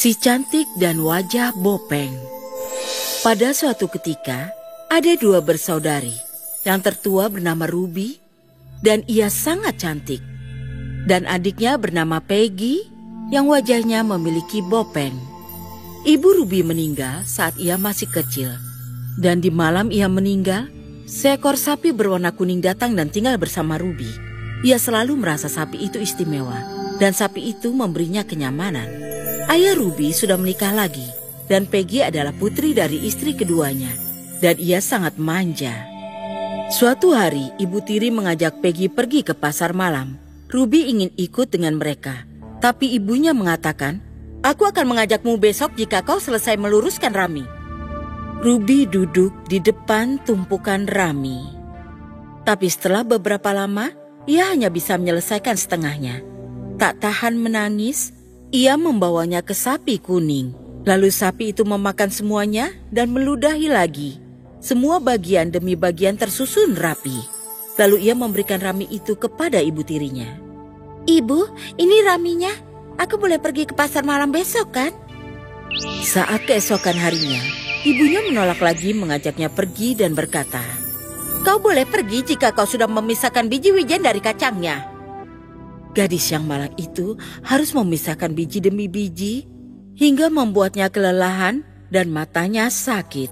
Si Cantik dan Wajah Bopeng. Pada suatu ketika, ada dua bersaudari. Yang tertua bernama Ruby, dan ia sangat cantik. Dan adiknya bernama Peggy, yang wajahnya memiliki bopeng. Ibu Ruby meninggal saat ia masih kecil. Dan di malam ia meninggal, seekor sapi berwarna kuning datang dan tinggal bersama Ruby. Ia selalu merasa sapi itu istimewa, dan sapi itu memberinya kenyamanan. Ayah Ruby sudah menikah lagi, dan Peggy adalah putri dari istri keduanya, dan ia sangat manja. Suatu hari, Ibu Tiri mengajak Peggy pergi ke pasar malam. Ruby ingin ikut dengan mereka, tapi ibunya mengatakan, "Aku akan mengajakmu besok jika kau selesai meluruskan rami." Ruby duduk di depan tumpukan rami. Tapi setelah beberapa lama, ia hanya bisa menyelesaikan setengahnya. Tak tahan menangis, ia membawanya ke sapi kuning. Lalu sapi itu memakan semuanya dan meludahi lagi. Semua bagian demi bagian tersusun rapi. Lalu ia memberikan rami itu kepada ibu tirinya. "Ibu, ini raminya. Aku boleh pergi ke pasar malam besok kan?" Saat keesokan harinya, ibunya menolak lagi mengajaknya pergi dan berkata, "Kau boleh pergi jika kau sudah memisahkan biji wijen dari kacangnya." Gadis yang malang itu harus memisahkan biji demi biji hingga membuatnya kelelahan dan matanya sakit.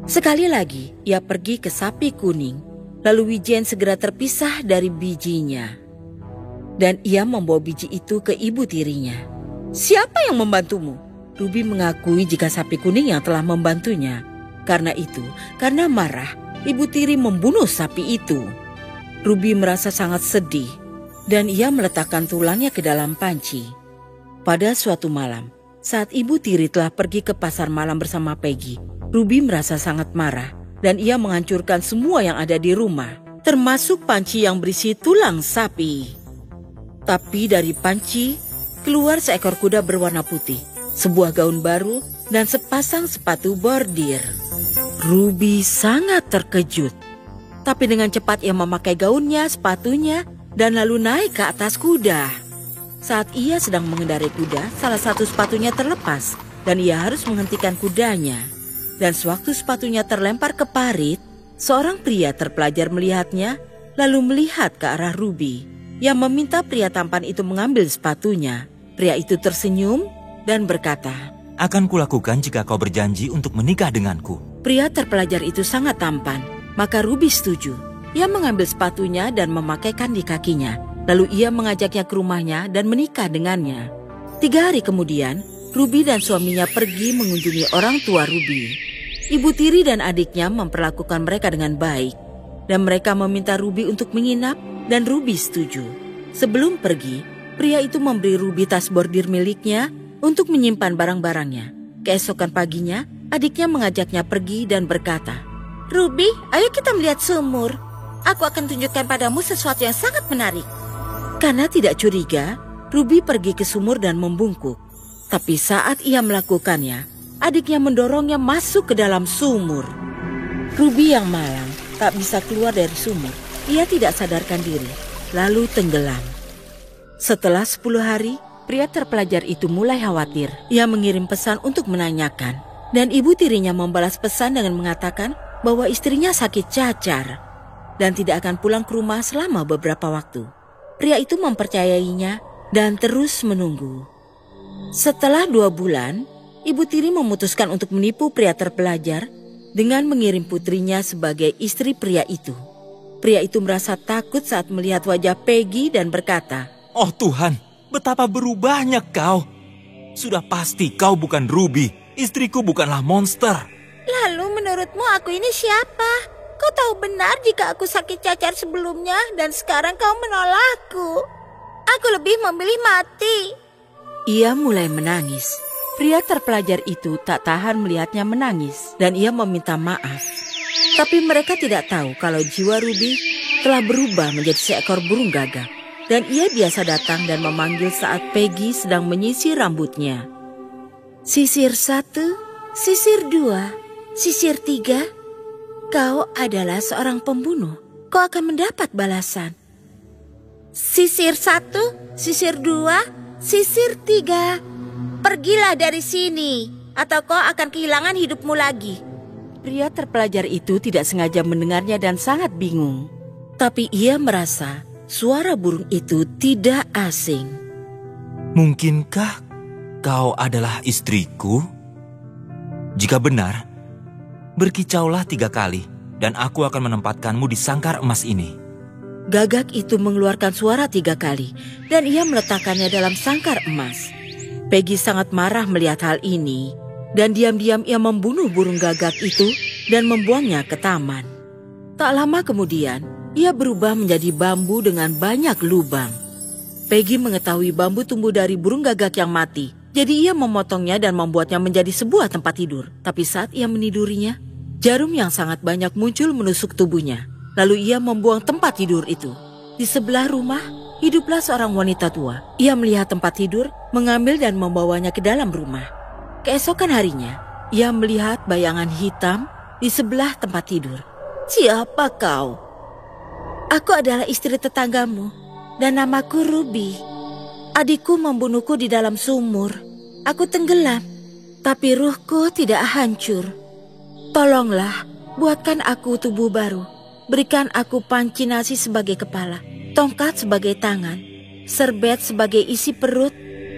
Sekali lagi ia pergi ke sapi kuning, lalu wijen segera terpisah dari bijinya. Dan ia membawa biji itu ke ibu tirinya. "Siapa yang membantumu?" Ruby mengakui jika sapi kuning yang telah membantunya. Karena marah, ibu tiri membunuh sapi itu. Ruby merasa sangat sedih, dan ia meletakkan tulangnya ke dalam panci. Pada suatu malam, saat ibu tiri telah pergi ke pasar malam bersama Peggy, Ruby merasa sangat marah, dan ia menghancurkan semua yang ada di rumah, termasuk panci yang berisi tulang sapi. Tapi dari panci, keluar seekor kuda berwarna putih, sebuah gaun baru, dan sepasang sepatu bordir. Ruby sangat terkejut. Tapi dengan cepat ia memakai gaunnya, sepatunya, dan lalu naik ke atas kuda. Saat ia sedang mengendarai kuda, salah satu sepatunya terlepas, dan ia harus menghentikan kudanya. Dan sewaktu sepatunya terlempar ke parit, seorang pria terpelajar melihatnya, lalu melihat ke arah Ruby, yang meminta pria tampan itu mengambil sepatunya. Pria itu tersenyum dan berkata, "Akan kulakukan jika kau berjanji untuk menikah denganku." Pria terpelajar itu sangat tampan, maka Ruby setuju. Ia mengambil sepatunya dan memakaikan di kakinya. Lalu ia mengajaknya ke rumahnya dan menikah dengannya. 3 hari kemudian, Ruby dan suaminya pergi mengunjungi orang tua Ruby. Ibu tiri dan adiknya memperlakukan mereka dengan baik. Dan mereka meminta Ruby untuk menginap dan Ruby setuju. Sebelum pergi, pria itu memberi Ruby tas bordir miliknya untuk menyimpan barang-barangnya. Keesokan paginya, adiknya mengajaknya pergi dan berkata, "Ruby, ayo kita melihat sumur. Aku akan tunjukkan padamu sesuatu yang sangat menarik." Karena tidak curiga, Ruby pergi ke sumur dan membungkuk. Tapi saat ia melakukannya, adiknya mendorongnya masuk ke dalam sumur. Ruby yang malang tak bisa keluar dari sumur. Ia tidak sadarkan diri, lalu tenggelam. Setelah 10 hari, pria terpelajar itu mulai khawatir. Ia mengirim pesan untuk menanyakan. Dan ibu tirinya membalas pesan dengan mengatakan bahwa istrinya sakit cacar dan tidak akan pulang ke rumah selama beberapa waktu. Pria itu mempercayainya dan terus menunggu. Setelah 2 bulan, ibu tiri memutuskan untuk menipu pria terpelajar dengan mengirim putrinya sebagai istri pria itu. Pria itu merasa takut saat melihat wajah Peggy dan berkata, "Oh Tuhan, betapa berubahnya kau. Sudah pasti kau bukan Ruby. Istriku bukanlah monster." "Lalu menurutmu aku ini siapa? Kau tahu benar jika aku sakit cacar sebelumnya dan sekarang kau menolakku. Aku lebih memilih mati." Ia mulai menangis. Pria terpelajar itu tak tahan melihatnya menangis dan ia meminta maaf. Tapi mereka tidak tahu kalau jiwa Ruby telah berubah menjadi seekor burung gagak. Dan ia biasa datang dan memanggil saat Peggy sedang menyisir rambutnya. "Sisir 1, sisir 2, sisir 3. Kau adalah seorang pembunuh. Kau akan mendapat balasan. Sisir 1, sisir 2, sisir 3. Pergilah dari sini, atau kau akan kehilangan hidupmu lagi. Pria terpelajar itu tidak sengaja mendengarnya dan sangat bingung. Tapi ia merasa suara burung itu tidak asing. Mungkinkah kau adalah istriku? Jika benar, berkicaulah 3 kali dan aku akan menempatkanmu di sangkar emas ini. Gagak itu mengeluarkan suara 3 kali dan ia meletakkannya dalam sangkar emas. Peggy sangat marah melihat hal ini dan diam-diam ia membunuh burung gagak itu dan membuangnya ke taman. Tak lama kemudian, ia berubah menjadi bambu dengan banyak lubang. Peggy mengetahui bambu tumbuh dari burung gagak yang mati, jadi ia memotongnya dan membuatnya menjadi sebuah tempat tidur. Tapi saat ia menidurinya, jarum yang sangat banyak muncul menusuk tubuhnya. Lalu ia membuang tempat tidur itu. Di sebelah rumah, hiduplah seorang wanita tua. Ia melihat tempat tidur, mengambil dan membawanya ke dalam rumah. Keesokan harinya, ia melihat bayangan hitam di sebelah tempat tidur. Siapa kau? Aku adalah istri tetanggamu dan namaku Ruby. Adikku membunuhku di dalam sumur. Aku tenggelam, tapi ruhku tidak hancur. Tolonglah, buatkan aku tubuh baru. Berikan aku panci nasi sebagai kepala, tongkat sebagai tangan, serbet sebagai isi perut,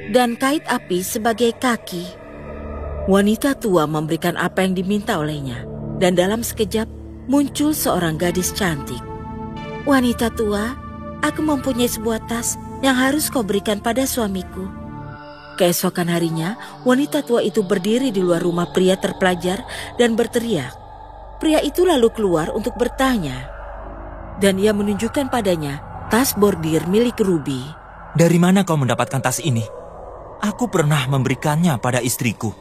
dan kait api sebagai kaki. Wanita tua memberikan apa yang diminta olehnya, dan dalam sekejap muncul seorang gadis cantik. Wanita tua, aku mempunyai sebuah tas yang harus kau berikan pada suamiku. Keesokan harinya, wanita tua itu berdiri di luar rumah pria terpelajar dan berteriak. Pria itu lalu keluar untuk bertanya, dan ia menunjukkan padanya tas bordir milik Ruby. Dari mana kau mendapatkan tas ini? Aku pernah memberikannya pada istriku.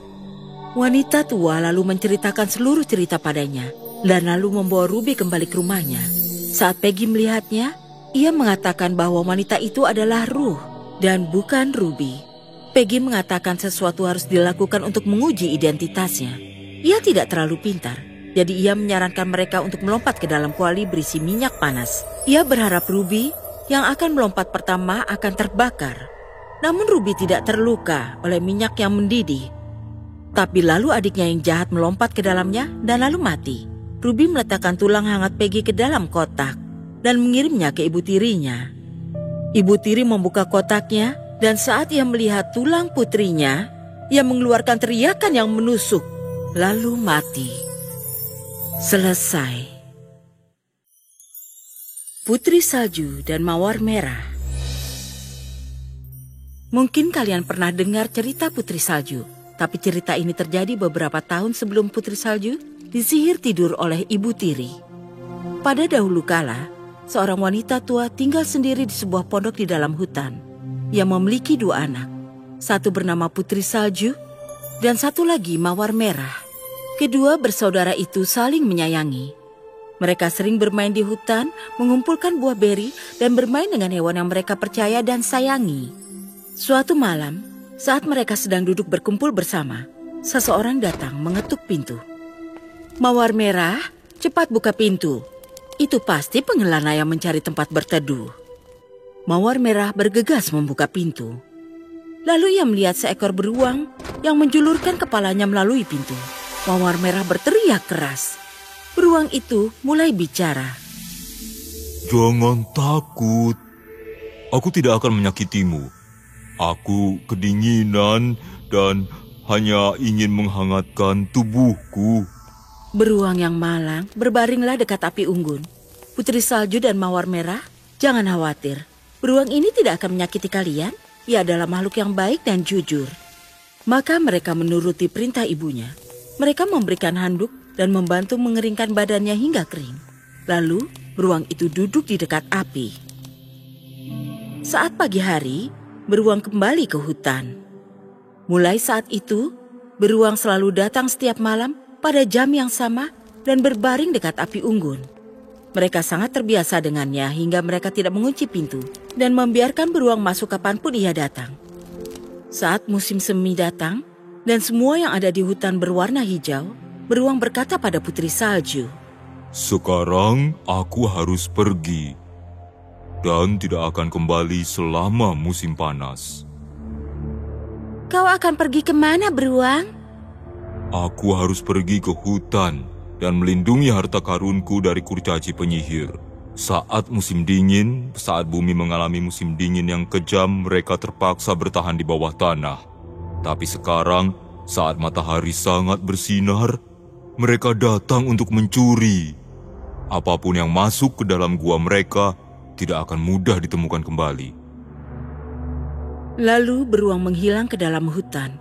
Wanita tua lalu menceritakan seluruh cerita padanya, dan lalu membawa Ruby kembali ke rumahnya. Saat Peggy melihatnya, ia mengatakan bahwa wanita itu adalah Ruh dan bukan Ruby. Peggy mengatakan sesuatu harus dilakukan untuk menguji identitasnya. Ia tidak terlalu pintar, jadi ia menyarankan mereka untuk melompat ke dalam kuali berisi minyak panas. Ia berharap Ruby yang akan melompat pertama akan terbakar. Namun Ruby tidak terluka oleh minyak yang mendidih. Tapi lalu adiknya yang jahat melompat ke dalamnya dan lalu mati. Ruby meletakkan tulang hangat Peggy ke dalam kotak dan mengirimnya ke ibu tirinya. Ibu tiri membuka kotaknya dan saat ia melihat tulang putrinya, ia mengeluarkan teriakan yang menusuk, lalu mati. Selesai. Putri Salju dan Mawar Merah. Mungkin kalian pernah dengar cerita Putri Salju. Tapi cerita ini terjadi beberapa tahun sebelum Putri Salju disihir tidur oleh ibu tiri. Pada dahulu kala, seorang wanita tua tinggal sendiri di sebuah pondok di dalam hutan. Ia memiliki 2 anak. Satu bernama Putri Salju dan satu lagi Mawar Merah. Kedua bersaudara itu saling menyayangi. Mereka sering bermain di hutan, mengumpulkan buah beri dan bermain dengan hewan yang mereka percaya dan sayangi. Suatu malam, saat mereka sedang duduk berkumpul bersama, seseorang datang mengetuk pintu. Mawar Merah, cepat buka pintu. Itu pasti pengelana yang mencari tempat berteduh. Mawar Merah bergegas membuka pintu. Lalu ia melihat seekor beruang yang menjulurkan kepalanya melalui pintu. Mawar Merah berteriak keras. Beruang itu mulai bicara. Jangan takut. Aku tidak akan menyakitimu. Aku kedinginan dan hanya ingin menghangatkan tubuhku. Beruang yang malang berbaringlah dekat api unggun. Putri Salju dan Mawar Merah, jangan khawatir. Beruang ini tidak akan menyakiti kalian. Ia adalah makhluk yang baik dan jujur. Maka mereka menuruti perintah ibunya. Mereka memberikan handuk dan membantu mengeringkan badannya hingga kering. Lalu, beruang itu duduk di dekat api. Saat pagi hari, beruang kembali ke hutan. Mulai saat itu, beruang selalu datang setiap malam pada jam yang sama dan berbaring dekat api unggun. Mereka sangat terbiasa dengannya hingga mereka tidak mengunci pintu dan membiarkan beruang masuk kapanpun ia datang. Saat musim semi datang dan semua yang ada di hutan berwarna hijau, beruang berkata pada Putri Salju, Sekarang aku harus pergi dan tidak akan kembali selama musim panas. Kau akan pergi kemana, beruang? Aku harus pergi ke hutan dan melindungi harta karunku dari kurcaci penyihir. Saat musim dingin, saat bumi mengalami musim dingin yang kejam, mereka terpaksa bertahan di bawah tanah. Tapi sekarang, saat matahari sangat bersinar, mereka datang untuk mencuri. Apapun yang masuk ke dalam gua mereka tidak akan mudah ditemukan kembali. Lalu beruang menghilang ke dalam hutan.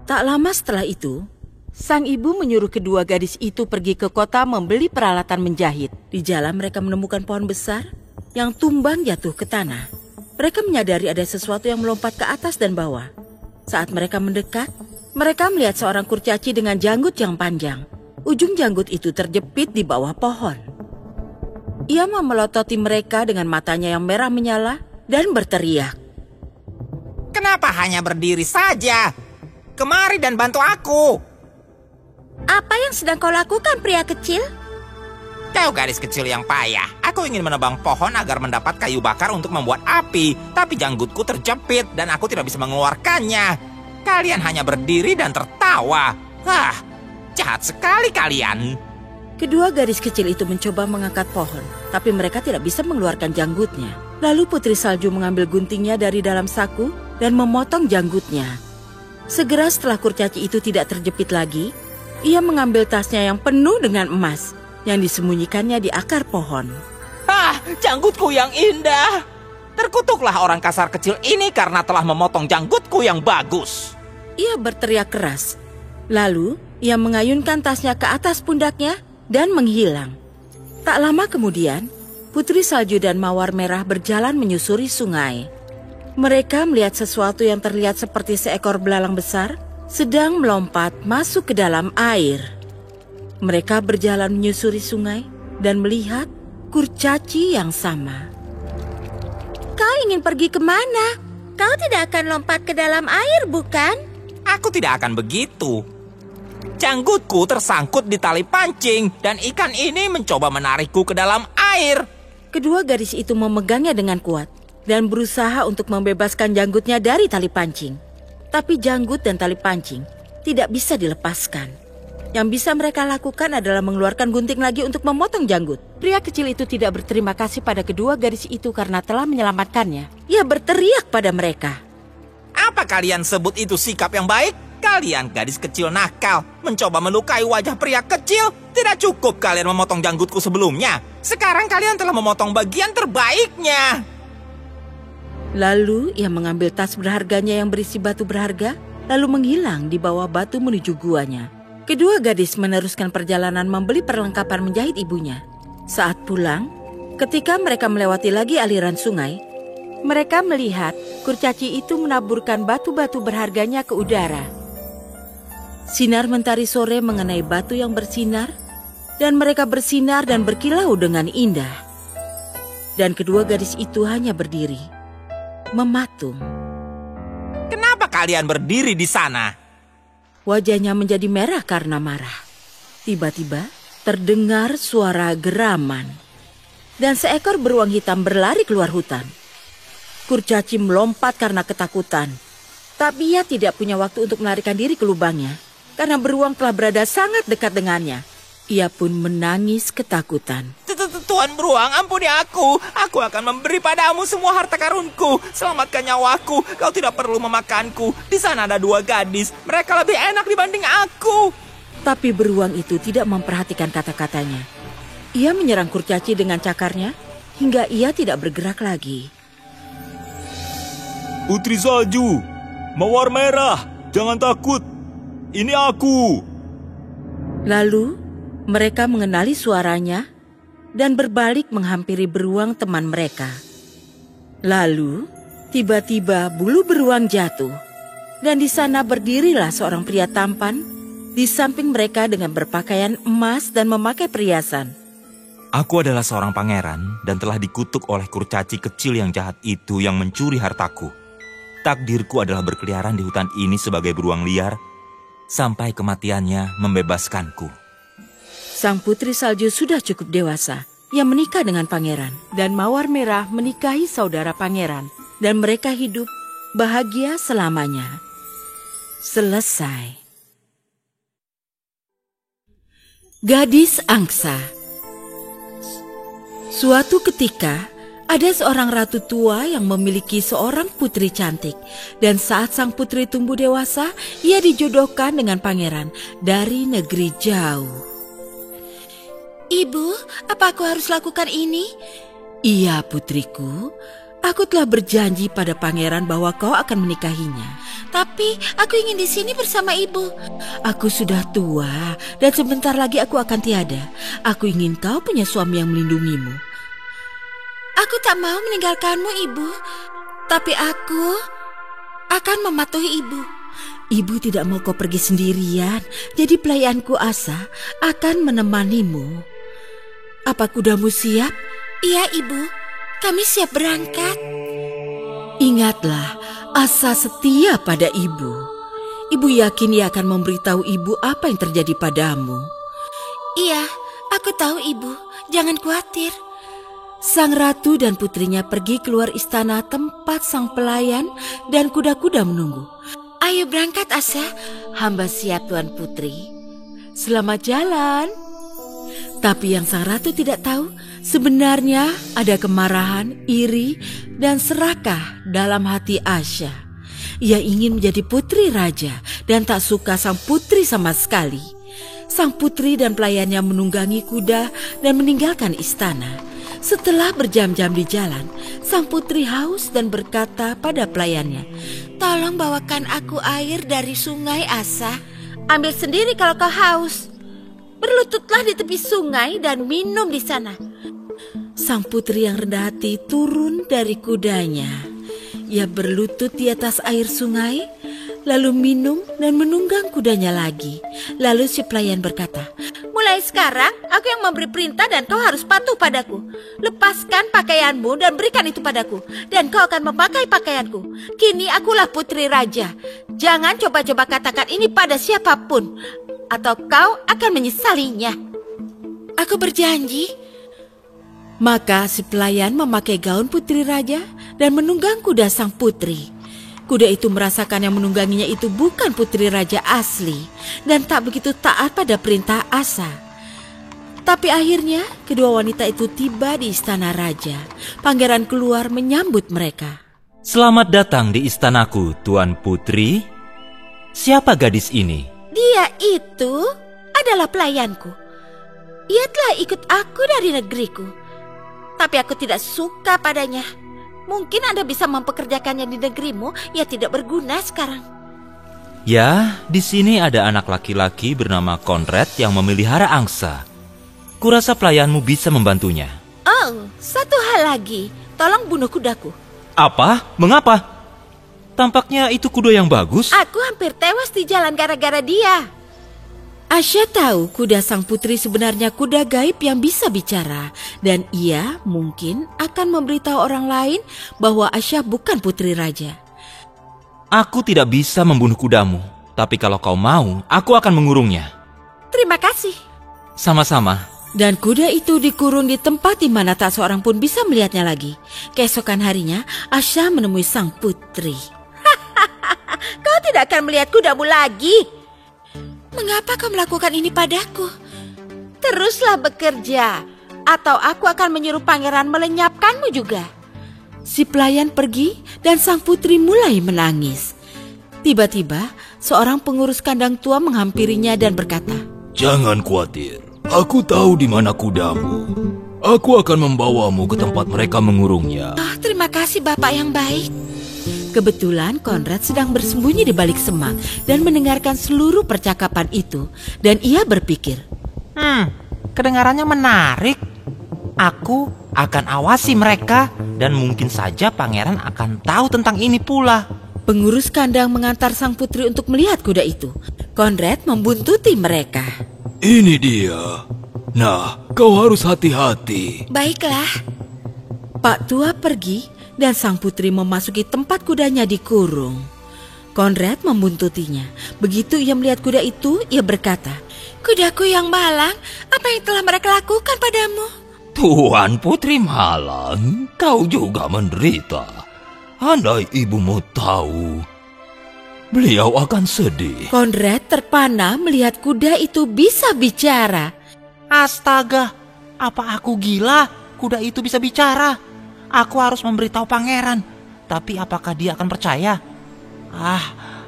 Tak lama setelah itu, sang ibu menyuruh kedua gadis itu pergi ke kota membeli peralatan menjahit. Di jalan mereka menemukan pohon besar yang tumbang jatuh ke tanah. Mereka menyadari ada sesuatu yang melompat ke atas dan bawah. Saat mereka mendekat, mereka melihat seorang kurcaci dengan janggut yang panjang. Ujung janggut itu terjepit di bawah pohon. Ia memelototi mereka dengan matanya yang merah menyala dan berteriak. Kenapa hanya berdiri saja? Kemari dan bantu aku. Apa yang sedang kau lakukan, pria kecil? Kau gadis kecil yang payah. Aku ingin menebang pohon agar mendapat kayu bakar untuk membuat api. Tapi janggutku terjepit dan aku tidak bisa mengeluarkannya. Kalian hanya berdiri dan tertawa. Jahat sekali kalian. Kedua gadis kecil itu mencoba mengangkat pohon, tapi mereka tidak bisa mengeluarkan janggutnya. Lalu Putri Salju mengambil guntingnya dari dalam saku dan memotong janggutnya. Segera setelah kurcaci itu tidak terjepit lagi, ia mengambil tasnya yang penuh dengan emas yang disembunyikannya di akar pohon. Janggutku yang indah. Terkutuklah orang kasar kecil ini karena telah memotong janggutku yang bagus. Ia berteriak keras. Lalu, ia mengayunkan tasnya ke atas pundaknya dan menghilang. Tak lama kemudian, Putri Salju dan Mawar Merah berjalan menyusuri sungai. Mereka melihat sesuatu yang terlihat seperti seekor belalang besar sedang melompat masuk ke dalam air. Mereka berjalan menyusuri sungai dan melihat kurcaci yang sama. Kau ingin pergi kemana? Kau tidak akan lompat ke dalam air, bukan? Aku tidak akan begitu. Janggutku tersangkut di tali pancing dan ikan ini mencoba menarikku ke dalam air. Kedua gadis itu memegangnya dengan kuat dan berusaha untuk membebaskan janggutnya dari tali pancing. Tapi janggut dan tali pancing tidak bisa dilepaskan. Yang bisa mereka lakukan adalah mengeluarkan gunting lagi untuk memotong janggut. Pria kecil itu tidak berterima kasih pada kedua gadis itu karena telah menyelamatkannya. Ia berteriak pada mereka. Apa kalian sebut itu sikap yang baik? Kalian gadis kecil nakal, mencoba melukai wajah pria kecil. Tidak cukup kalian memotong janggutku sebelumnya. Sekarang kalian telah memotong bagian terbaiknya. Lalu ia mengambil tas berharganya yang berisi batu berharga, lalu menghilang di bawah batu menuju guanya. Kedua gadis meneruskan perjalanan membeli perlengkapan menjahit ibunya. Saat pulang, ketika mereka melewati lagi aliran sungai, mereka melihat kurcaci itu menaburkan batu-batu berharganya ke udara. Sinar mentari sore mengenai batu yang bersinar, dan mereka bersinar dan berkilau dengan indah. Dan kedua gadis itu hanya berdiri, mematung. Kenapa kalian berdiri di sana? Wajahnya menjadi merah karena marah. Tiba-tiba terdengar suara geraman. Dan seekor beruang hitam berlari keluar hutan. Kurcaci melompat karena ketakutan. Tapi ia tidak punya waktu untuk melarikan diri ke lubangnya. Karena beruang telah berada sangat dekat dengannya. Ia pun menangis ketakutan. Tuan beruang, ampuni aku. Aku akan memberi padamu semua harta karunku. Selamatkan nyawaku. Kau tidak perlu memakanku. Di sana ada dua gadis. Mereka lebih enak dibanding aku. Tapi beruang itu tidak memperhatikan kata-katanya. Ia menyerang kurcaci dengan cakarnya hingga ia tidak bergerak lagi. Putri Salju, Mawar Merah, jangan takut. Ini aku. Lalu mereka mengenali suaranya dan berbalik menghampiri beruang teman mereka. Lalu, tiba-tiba bulu beruang jatuh. Dan di sana berdirilah seorang pria tampan di samping mereka dengan berpakaian emas dan memakai perhiasan. Aku adalah seorang pangeran dan telah dikutuk oleh kurcaci kecil yang jahat itu yang mencuri hartaku. Takdirku adalah berkeliaran di hutan ini sebagai beruang liar sampai kematiannya membebaskanku. Sang Putri Salju sudah cukup dewasa. Ia menikah dengan pangeran dan Mawar Merah menikahi saudara pangeran dan mereka hidup bahagia selamanya. selesai. Gadis Angsa. Suatu ketika, ada seorang ratu tua yang memiliki seorang putri cantik. Dan saat sang putri tumbuh dewasa, ia dijodohkan dengan pangeran dari negeri jauh. Ibu, apa aku harus lakukan ini? Iya putriku, aku telah berjanji pada pangeran bahwa kau akan menikahinya. Tapi aku ingin di sini bersama ibu. Aku sudah tua dan sebentar lagi aku akan tiada. Aku ingin kau punya suami yang melindungimu. Aku tak mau meninggalkanmu, Ibu. Tapi aku akan mematuhi Ibu. Ibu tidak mau kau pergi sendirian. Jadi pelayanku Asa akan menemanimu. Apa kudamu siap? Iya, Ibu. Kami siap berangkat. Ingatlah, Asa setia pada ibu. Ibu yakin ia akan memberitahu ibu apa yang terjadi padamu. Iya, aku tahu, Ibu. Jangan khawatir. Sang ratu dan putrinya pergi keluar istana tempat sang pelayan dan kuda-kuda menunggu. Ayo berangkat, Asa. Hamba siap, Tuan Putri. Selamat jalan. Tapi yang sang ratu tidak tahu, sebenarnya ada kemarahan, iri, dan serakah dalam hati Asya. Ia ingin menjadi putri raja dan tak suka sang putri sama sekali. Sang putri dan pelayannya menunggangi kuda dan meninggalkan istana. Setelah berjam-jam di jalan, sang putri haus dan berkata pada pelayannya, "Tolong bawakan aku air dari sungai, Asa. Ambil sendiri kalau kau haus. Berlututlah di tepi sungai dan minum di sana." Sang putri yang rendah hati turun dari kudanya. Ia berlutut di atas air sungai, lalu minum dan menunggang kudanya lagi. Lalu si pelayan berkata, "Mulai sekarang aku yang memberi perintah dan kau harus patuh padaku. Lepaskan pakaianmu dan berikan itu padaku, dan kau akan memakai pakaianku. Kini akulah putri raja. Jangan coba-coba katakan ini pada siapapun, atau kau akan menyesalinya." "Aku berjanji." Maka si pelayan memakai gaun putri raja dan menunggang kuda sang putri. Kuda itu merasakan yang menungganginya itu bukan putri raja asli dan tak begitu taat pada perintah Asa. Tapi akhirnya kedua wanita itu tiba di istana raja. Pangeran keluar menyambut mereka. Selamat datang di istanaku, Tuan Putri. Siapa gadis ini? Dia itu adalah pelayanku. Ia telah ikut aku dari negeriku. Tapi aku tidak suka padanya. Mungkin Anda bisa mempekerjakannya di negerimu. Ia tidak berguna sekarang. Ya, di sini ada anak laki-laki bernama Konrad yang memelihara angsa. Kurasa pelayanmu bisa membantunya. Oh, satu hal lagi. Tolong bunuh kudaku. Apa? Mengapa? Tampaknya itu kuda yang bagus. Aku hampir tewas di jalan gara-gara dia. Asya tahu kuda sang putri sebenarnya kuda gaib yang bisa bicara. Dan ia mungkin akan memberitahu orang lain bahwa Asya bukan putri raja. Aku tidak bisa membunuh kudamu. Tapi kalau kau mau, aku akan mengurungnya. Terima kasih. Sama-sama. Dan kuda itu dikurung di tempat di mana tak seorang pun bisa melihatnya lagi. Keesokan harinya, Asya menemui sang putri. Kau tidak akan melihat kudamu lagi. Mengapa kau melakukan ini padaku? Teruslah bekerja, atau aku akan menyuruh pangeran melenyapkanmu juga. Si pelayan pergi dan sang putri mulai menangis. Tiba-tiba, seorang pengurus kandang tua menghampirinya dan berkata, "Jangan khawatir, aku tahu di mana kudamu. Aku akan membawamu ke tempat mereka mengurungnya." Oh, terima kasih Bapak yang baik. Kebetulan Konrad sedang bersembunyi di balik semak dan mendengarkan seluruh percakapan itu. Dan ia berpikir, Kedengarannya menarik. Aku akan awasi mereka dan mungkin saja pangeran akan tahu tentang ini pula. Pengurus kandang mengantar sang putri untuk melihat kuda itu. Konrad membuntuti mereka. "Ini dia. Nah, kau harus hati-hati." Baiklah. Pak tua pergi dan sang putri memasuki tempat kudanya dikurung. Konrad membuntutinya. Begitu ia melihat kuda itu, ia berkata, "Kudaku yang malang, apa yang telah mereka lakukan padamu?" Tuan Putri Malang, kau juga menderita. Andai ibumu tahu. beliau akan sedih. Konrad terpana melihat kuda itu bisa bicara. Astaga, apa aku gila? Kuda itu bisa bicara. Aku harus memberitahu pangeran. Tapi apakah dia akan percaya?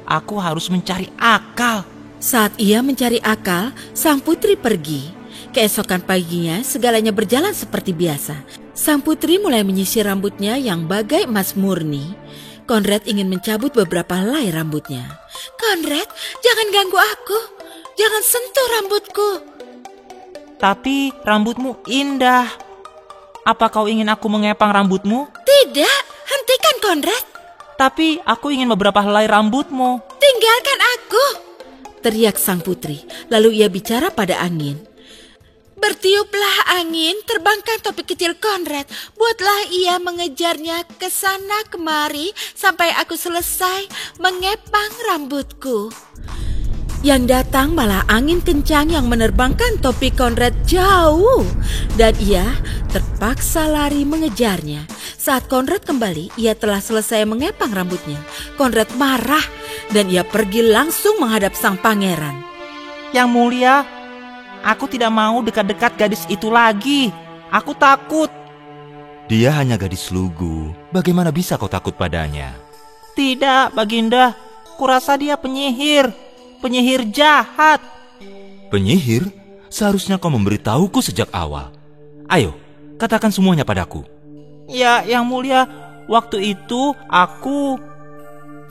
Aku harus mencari akal. Saat ia mencari akal, sang putri pergi. Keesokan paginya, segalanya berjalan seperti biasa. Sang putri mulai menyisir rambutnya yang bagai emas murni. Konrad ingin mencabut beberapa helai rambutnya. Konrad, jangan ganggu aku. Jangan sentuh rambutku. Tapi rambutmu indah. Apa kau ingin aku mengepang rambutmu? Tidak, hentikan Konrad. Tapi aku ingin beberapa helai rambutmu. Tinggalkan aku. Teriak sang putri, lalu ia bicara pada angin. Bertiuplah angin, terbangkan topi kecil Konrad. Buatlah ia mengejarnya ke sana kemari sampai aku selesai mengepang rambutku. Yang datang malah angin kencang yang menerbangkan topi Konrad jauh. Dan ia terpaksa lari mengejarnya. Saat Konrad kembali, ia telah selesai mengepang rambutnya. Konrad marah dan ia pergi langsung menghadap sang pangeran. Yang mulia, aku tidak mau dekat-dekat gadis itu lagi. Aku takut. Dia hanya gadis lugu. Bagaimana bisa kau takut padanya? Tidak, Baginda. Kurasa dia penyihir. Penyihir jahat. Penyihir? Seharusnya kau memberitahuku sejak awal. Ayo, katakan semuanya padaku. Ya, Yang mulia, waktu itu aku...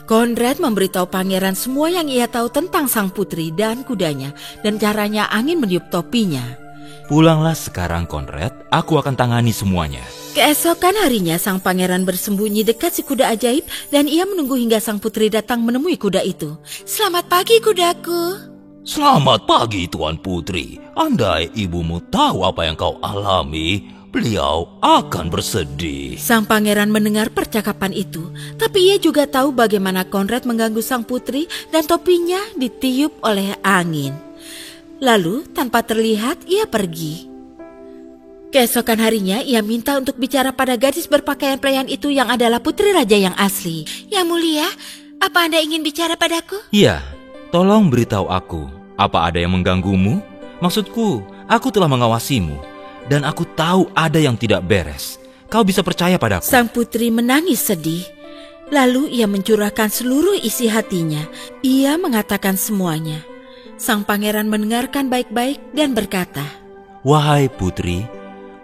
Konrad memberitahu pangeran semua yang ia tahu tentang sang putri dan kudanya dan caranya angin meniup topinya. Pulanglah sekarang, Konrad. Aku akan tangani semuanya. Keesokan harinya sang pangeran bersembunyi dekat si kuda ajaib dan ia menunggu hingga sang putri datang menemui kuda itu. Selamat pagi kudaku. Selamat pagi Tuan Putri. Andai ibumu tahu apa yang kau alami, beliau akan bersedih. Sang pangeran mendengar percakapan itu, tapi ia juga tahu bagaimana Konrad mengganggu sang putri dan topinya ditiup oleh angin. Lalu tanpa terlihat ia pergi. Keesokan harinya ia minta untuk bicara pada gadis berpakaian pelayan itu yang adalah putri raja yang asli. Yang mulia, apa Anda ingin bicara padaku? Iya, tolong beritahu aku. Apa ada yang mengganggumu? Maksudku, aku telah mengawasimu dan aku tahu ada yang tidak beres. Kau bisa percaya padaku. Sang putri menangis sedih. Lalu ia mencurahkan seluruh isi hatinya. Ia mengatakan semuanya. Sang pangeran mendengarkan baik-baik dan berkata, Wahai putri,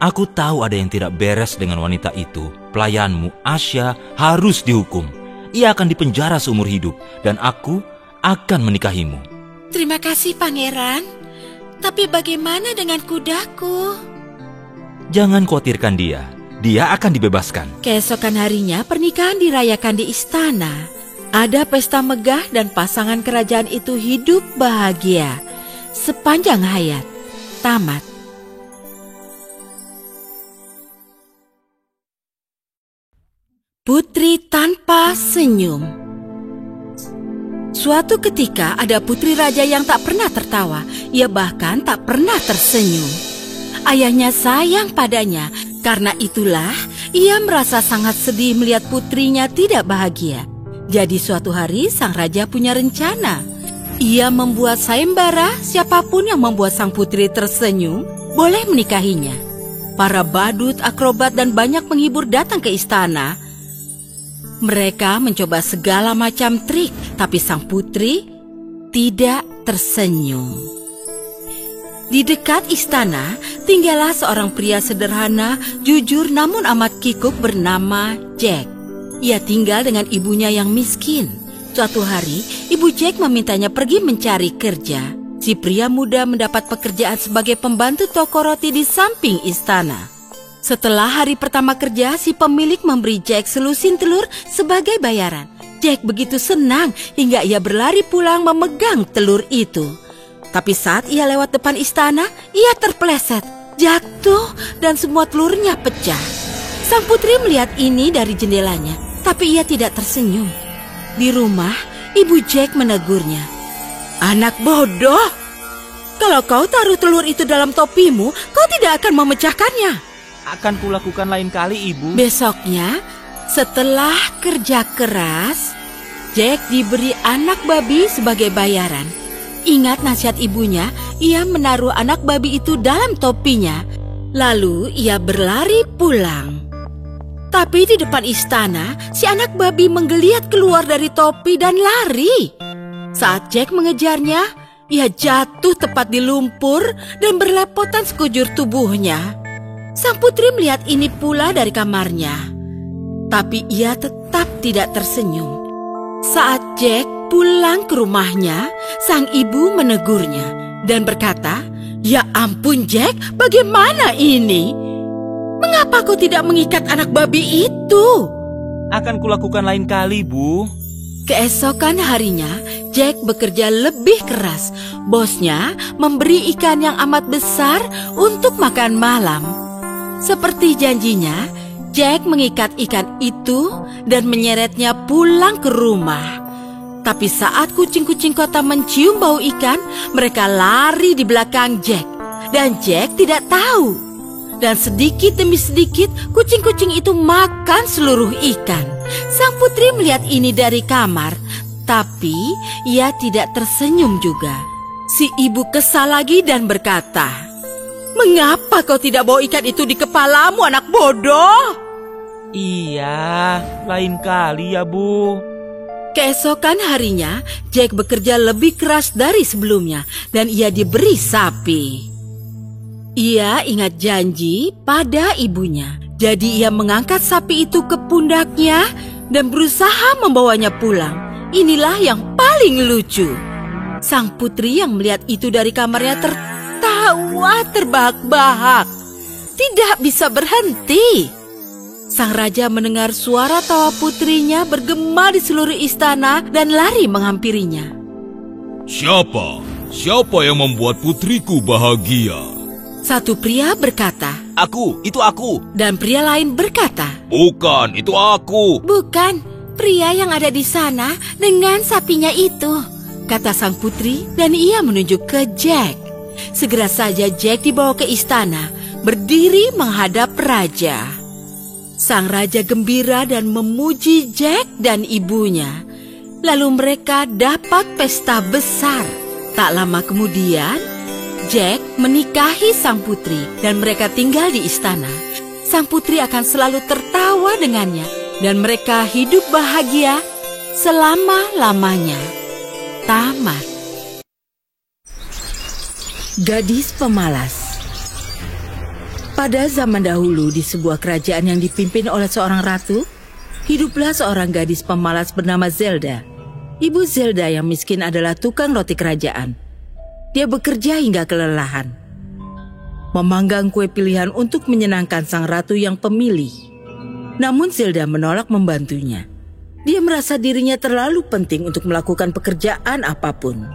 aku tahu ada yang tidak beres dengan wanita itu. Pelayanmu, Asya, harus dihukum. Ia akan dipenjara seumur hidup dan aku akan menikahimu. Terima kasih pangeran. Tapi bagaimana dengan kudaku? Jangan khawatirkan dia. Dia akan dibebaskan. Keesokan harinya pernikahan dirayakan di istana. Ada pesta megah dan pasangan kerajaan itu hidup bahagia sepanjang hayat. Tamat. Putri tanpa senyum. Suatu ketika ada putri raja yang tak pernah tertawa. Ia bahkan tak pernah tersenyum. Ayahnya sayang padanya. Karena itulah ia merasa sangat sedih melihat putrinya tidak bahagia. Jadi suatu hari sang raja punya rencana. Ia membuat sayembara, siapapun yang membuat sang putri tersenyum boleh menikahinya. Para badut, akrobat dan banyak penghibur datang ke istana. Mereka mencoba segala macam trik, tapi sang putri tidak tersenyum. Di dekat istana, tinggallah seorang pria sederhana, jujur namun amat kikuk bernama Jack. Ia tinggal dengan ibunya yang miskin. Suatu hari, ibu Jack memintanya pergi mencari kerja. Si pria muda mendapat pekerjaan sebagai pembantu toko roti di samping istana. Setelah hari pertama kerja, si pemilik memberi Jack selusin telur sebagai bayaran. Jack begitu senang hingga ia berlari pulang memegang telur itu. Tapi saat ia lewat depan istana, ia terpeleset, jatuh dan semua telurnya pecah. Sang putri melihat ini dari jendelanya, tapi ia tidak tersenyum. Di rumah, ibu Jack menegurnya. Anak bodoh, kalau kau taruh telur itu dalam topimu, kau tidak akan memecahkannya. Akan kulakukan lain kali, Ibu. Besoknya, setelah kerja keras, Jack diberi anak babi sebagai bayaran. Ingat nasihat ibunya, ia menaruh anak babi itu dalam topinya. Lalu ia berlari pulang. Tapi di depan istana, si anak babi menggeliat keluar dari topi dan lari. Saat Jack mengejarnya, ia jatuh tepat di lumpur dan berlepotan sekujur tubuhnya. Sang putri melihat ini pula dari kamarnya. Tapi ia tetap tidak tersenyum. Saat Jack pulang ke rumahnya, sang ibu menegurnya dan berkata, "Ya ampun Jack, bagaimana ini? Mengapa kau tidak mengikat anak babi itu?" Akan kulakukan lain kali, Bu. Keesokan harinya, Jack bekerja lebih keras. Bosnya memberi ikan yang amat besar untuk makan malam. Seperti janjinya, Jack mengikat ikan itu dan menyeretnya pulang ke rumah. Tapi saat kucing-kucing kota mencium bau ikan, mereka lari di belakang Jack. Dan Jack tidak tahu. Dan sedikit demi sedikit, kucing-kucing itu makan seluruh ikan. Sang putri melihat ini dari kamar, tapi ia tidak tersenyum juga. Si ibu kesal lagi dan berkata, "Mengapa kau tidak bawa ikan itu di kepalamu, anak bodoh?" Iya, lain kali ya, Bu. Keesokan harinya, Jack bekerja lebih keras dari sebelumnya dan ia diberi sapi. Ia ingat janji pada ibunya, jadi ia mengangkat sapi itu ke pundaknya dan berusaha membawanya pulang. Inilah yang paling lucu. Sang putri yang melihat itu dari kamarnya tertawa terbahak-bahak. Tidak bisa berhenti. Sang raja mendengar suara tawa putrinya bergema di seluruh istana dan lari menghampirinya. Siapa yang membuat putriku bahagia? Satu pria berkata, Itu aku. dan pria lain berkata, Bukan, itu aku. Bukan, pria yang ada di sana dengan sapinya itu, kata sang putri, dan ia menunjuk ke Jack. Segera saja Jack dibawa ke istana, berdiri menghadap raja. Sang raja gembira dan memuji Jack dan ibunya. Lalu mereka dapat pesta besar. Tak lama kemudian, Jack menikahi sang putri dan mereka tinggal di istana. Sang putri akan selalu tertawa dengannya dan mereka hidup bahagia selama-lamanya. Tamat. Gadis pemalas. Pada zaman dahulu di sebuah kerajaan yang dipimpin oleh seorang ratu, hiduplah seorang gadis pemalas bernama Zelda. Ibu Zelda yang miskin adalah tukang roti kerajaan. Dia bekerja hingga kelelahan, memanggang kue pilihan untuk menyenangkan sang ratu yang pemilih. Namun Zelda menolak membantunya. Dia merasa dirinya terlalu penting untuk melakukan pekerjaan apapun.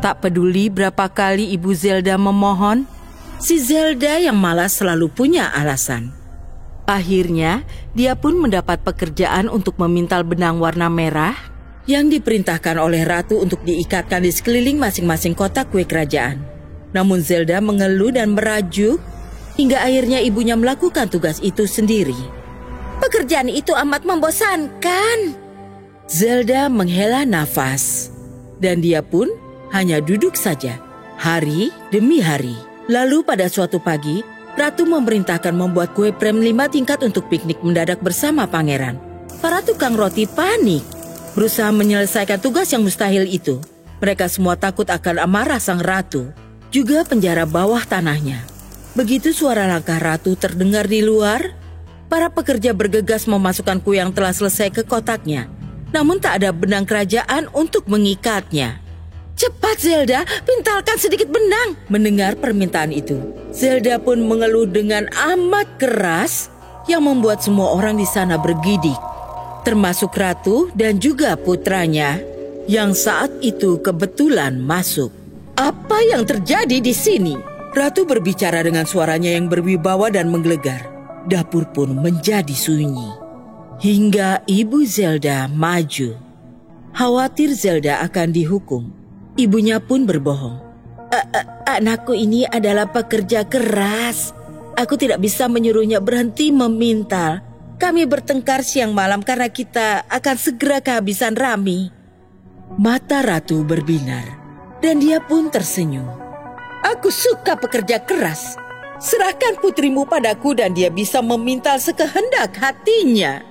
Tak peduli berapa kali ibu Zelda memohon, si Zelda yang malas selalu punya alasan. Akhirnya, dia pun mendapat pekerjaan untuk memintal benang warna merah yang diperintahkan oleh ratu untuk diikatkan di sekeliling masing-masing kotak kue kerajaan. Namun Zelda mengeluh dan merajuk hingga akhirnya ibunya melakukan tugas itu sendiri. pekerjaan itu amat membosankan. Zelda menghela nafas dan dia pun hanya duduk saja hari demi hari. Lalu pada suatu pagi, Ratu memerintahkan membuat kue prem 5 tingkat untuk piknik mendadak bersama pangeran. Para tukang roti panik, berusaha menyelesaikan tugas yang mustahil itu. Mereka semua takut akan amarah sang ratu, juga penjara bawah tanahnya. Begitu suara langkah ratu terdengar di luar, para pekerja bergegas memasukkan kue yang telah selesai ke kotaknya. Namun tak ada benang kerajaan untuk mengikatnya. "Cepat Zelda, pintalkan sedikit benang." Mendengar permintaan itu, Zelda pun mengeluh dengan amat keras yang membuat semua orang di sana bergidik, termasuk ratu dan juga putranya yang saat itu kebetulan masuk. "Apa yang terjadi di sini?" Ratu berbicara dengan suaranya yang berwibawa dan menggelegar. Dapur pun menjadi sunyi. Hingga ibu Zelda maju. Khawatir Zelda akan dihukum, ibunya pun berbohong. Anakku ini adalah pekerja keras. Aku tidak bisa menyuruhnya berhenti memintal. Kami bertengkar siang malam karena kita akan segera kehabisan Rami. Mata ratu berbinar dan dia pun tersenyum. Aku suka pekerja keras. Serahkan putrimu padaku dan dia bisa memintal sekehendak hatinya.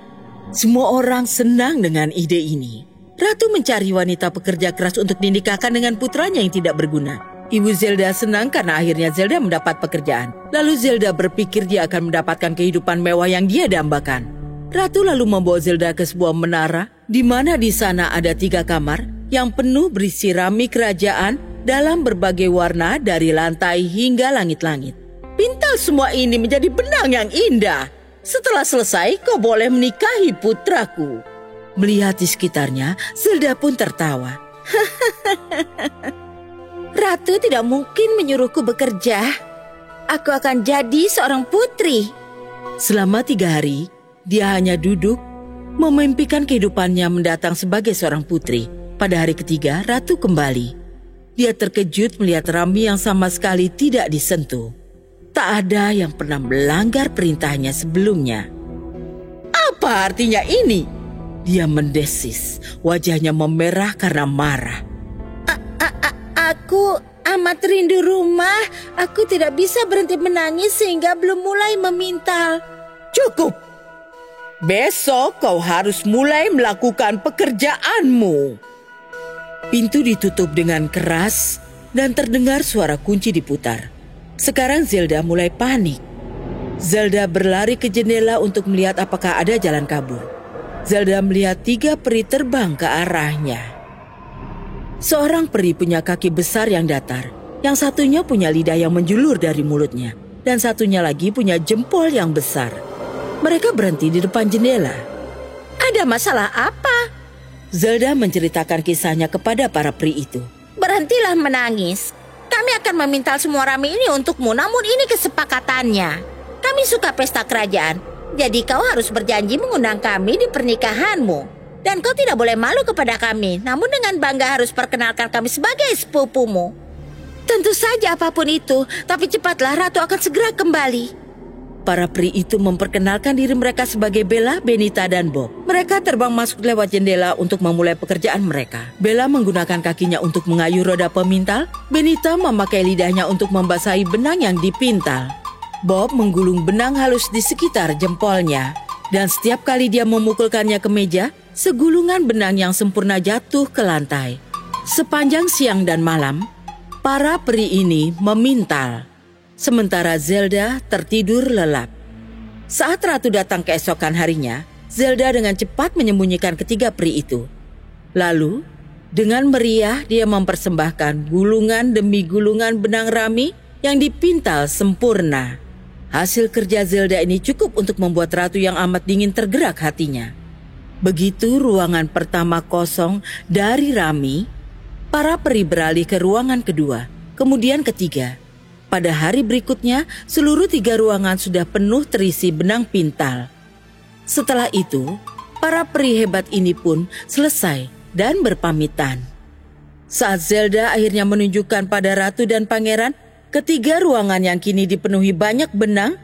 Semua orang senang dengan ide ini. Ratu mencari wanita pekerja keras untuk dinikahkan dengan putranya yang tidak berguna. Ibu Zelda senang karena akhirnya Zelda mendapat pekerjaan. Lalu Zelda berpikir dia akan mendapatkan kehidupan mewah yang dia dambakan. Ratu lalu membawa Zelda ke sebuah menara, di mana di sana ada 3 kamar yang penuh berisi rami kerajaan dalam berbagai warna dari lantai hingga langit-langit. Pintal semua ini menjadi benang yang indah. Setelah selesai, kau boleh menikahi putraku. Melihat di sekitarnya, Zelda pun tertawa. Ratu tidak mungkin menyuruhku bekerja. Aku akan jadi seorang putri. Selama 3 hari, dia hanya duduk, memimpikan kehidupannya mendatang sebagai seorang putri. Pada hari ketiga, Ratu kembali. Dia terkejut melihat Rami yang sama sekali tidak disentuh. Tak ada yang pernah melanggar perintahnya sebelumnya. Apa artinya ini? Dia mendesis, wajahnya memerah karena marah. Aku amat rindu rumah. Aku tidak bisa berhenti menangis sehingga belum mulai memintal. Cukup. Besok kau harus mulai melakukan pekerjaanmu. Pintu ditutup dengan keras dan terdengar suara kunci diputar. Sekarang Zelda mulai panik. Zelda berlari ke jendela untuk melihat apakah ada jalan kabur. Zelda melihat 3 peri terbang ke arahnya. Seorang peri punya kaki besar yang datar. Yang satunya punya lidah yang menjulur dari mulutnya. Dan satunya lagi punya jempol yang besar. Mereka berhenti di depan jendela. Ada masalah apa? Zelda menceritakan kisahnya kepada para peri itu. Berhentilah menangis. Kami akan memintal semua rami ini untukmu, namun ini kesepakatannya. Kami suka pesta kerajaan, jadi kau harus berjanji mengundang kami di pernikahanmu. Dan kau tidak boleh malu kepada kami, namun dengan bangga harus perkenalkan kami sebagai sepupumu. Tentu saja apapun itu, tapi cepatlah Ratu akan segera kembali. Para peri itu memperkenalkan diri mereka sebagai Bella, Benita, dan Bob. Mereka terbang masuk lewat jendela untuk memulai pekerjaan mereka. Bella menggunakan kakinya untuk mengayuh roda pemintal. Benita memakai lidahnya untuk membasahi benang yang dipintal. Bob menggulung benang halus di sekitar jempolnya. Dan setiap kali dia memukulkannya ke meja, segulungan benang yang sempurna jatuh ke lantai. Sepanjang siang dan malam, para peri ini memintal. Sementara Zelda tertidur lelap. Saat Ratu datang keesokan harinya, Zelda dengan cepat menyembunyikan ketiga peri itu. Lalu, dengan meriah dia mempersembahkan gulungan demi gulungan benang rami yang dipintal sempurna. Hasil kerja Zelda ini cukup untuk membuat Ratu yang amat dingin tergerak hatinya. Begitu ruangan pertama kosong dari rami, para peri beralih ke ruangan kedua, kemudian ketiga. Pada hari berikutnya, seluruh 3 ruangan sudah penuh terisi benang pintal. Setelah itu, para peri hebat ini pun selesai dan berpamitan. Saat Zelda akhirnya menunjukkan pada Ratu dan Pangeran ketiga ruangan yang kini dipenuhi banyak benang,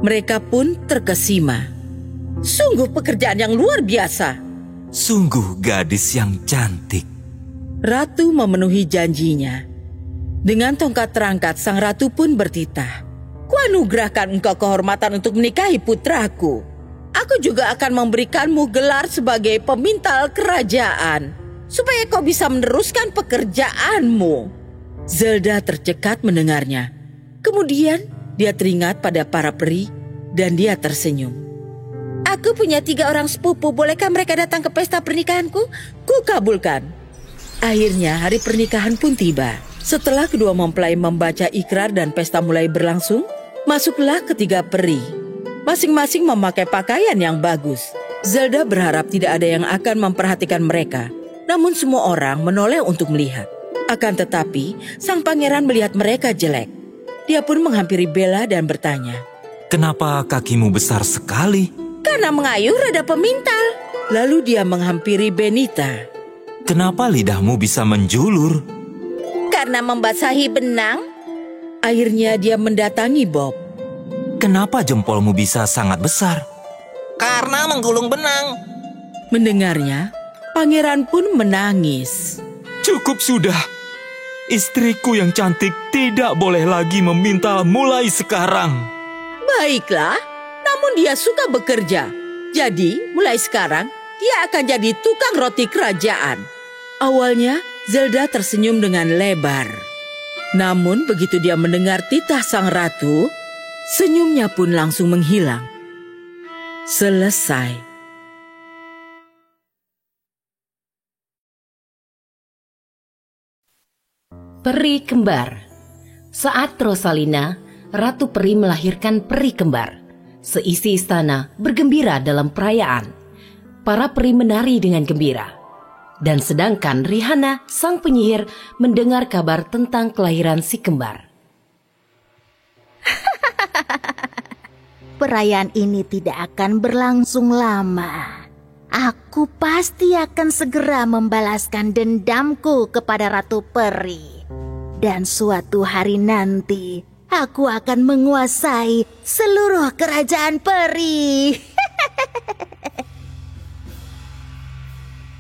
mereka pun terkesima. Sungguh pekerjaan yang luar biasa. Sungguh gadis yang cantik. Ratu memenuhi janjinya. Dengan tongkat terangkat, sang ratu pun bertitah. Kuanugerahkan engkau kehormatan untuk menikahi putraku. Aku juga akan memberikanmu gelar sebagai pemintal kerajaan, supaya kau bisa meneruskan pekerjaanmu. Zelda tercekat mendengarnya. Kemudian dia teringat pada para peri dan dia tersenyum. Aku punya 3 orang sepupu, bolehkah mereka datang ke pesta pernikahanku? Kukabulkan. Akhirnya hari pernikahan pun tiba. Setelah kedua mempelai membaca ikrar dan pesta mulai berlangsung, masuklah ketiga peri. Masing-masing memakai pakaian yang bagus. Zelda berharap tidak ada yang akan memperhatikan mereka, namun semua orang menoleh untuk melihat. Akan tetapi, sang pangeran melihat mereka jelek. Dia pun menghampiri Bella dan bertanya, "Kenapa kakimu besar sekali?" "Karena mengayuh roda pemintal." Lalu dia menghampiri Benita. "Kenapa lidahmu bisa menjulur?" "Karena membasahi benang." Akhirnya dia mendatangi Bob. "Kenapa jempolmu bisa sangat besar?" karena menggulung benang. Mendengarnya, pangeran pun menangis. Cukup sudah. Istriku yang cantik tidak boleh lagi meminta mulai sekarang. Baiklah, namun dia suka bekerja. Jadi, mulai sekarang, dia akan jadi tukang roti kerajaan. Awalnya, Zelda tersenyum dengan lebar. Namun, begitu dia mendengar titah sang ratu, senyumnya pun langsung menghilang. Selesai. Peri Kembar. Saat Rosalina, Ratu Peri melahirkan peri kembar. Seisi istana bergembira dalam perayaan. Para peri menari dengan gembira. Dan sedangkan Rihanna, sang penyihir, mendengar kabar tentang kelahiran si kembar. Perayaan ini tidak akan berlangsung lama. Aku pasti akan segera membalaskan dendamku kepada Ratu Peri. Dan suatu hari nanti, aku akan menguasai seluruh kerajaan peri.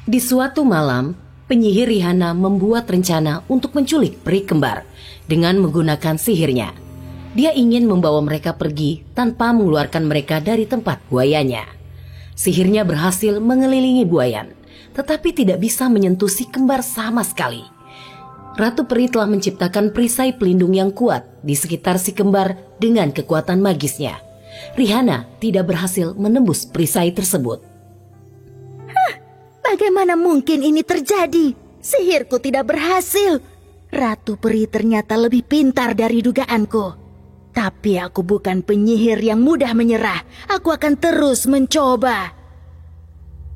Di suatu malam, penyihir Rihanna membuat rencana untuk menculik peri kembar dengan menggunakan sihirnya. Dia ingin membawa mereka pergi tanpa mengeluarkan mereka dari tempat buayanya. Sihirnya berhasil mengelilingi buayan, tetapi tidak bisa menyentuh si kembar sama sekali. Ratu Peri telah menciptakan perisai pelindung yang kuat di sekitar si kembar dengan kekuatan magisnya. Rihanna tidak berhasil menembus perisai tersebut. Bagaimana mungkin ini terjadi? Sihirku tidak berhasil. Ratu Peri ternyata lebih pintar dari dugaanku. Tapi aku bukan penyihir yang mudah menyerah. Aku akan terus mencoba.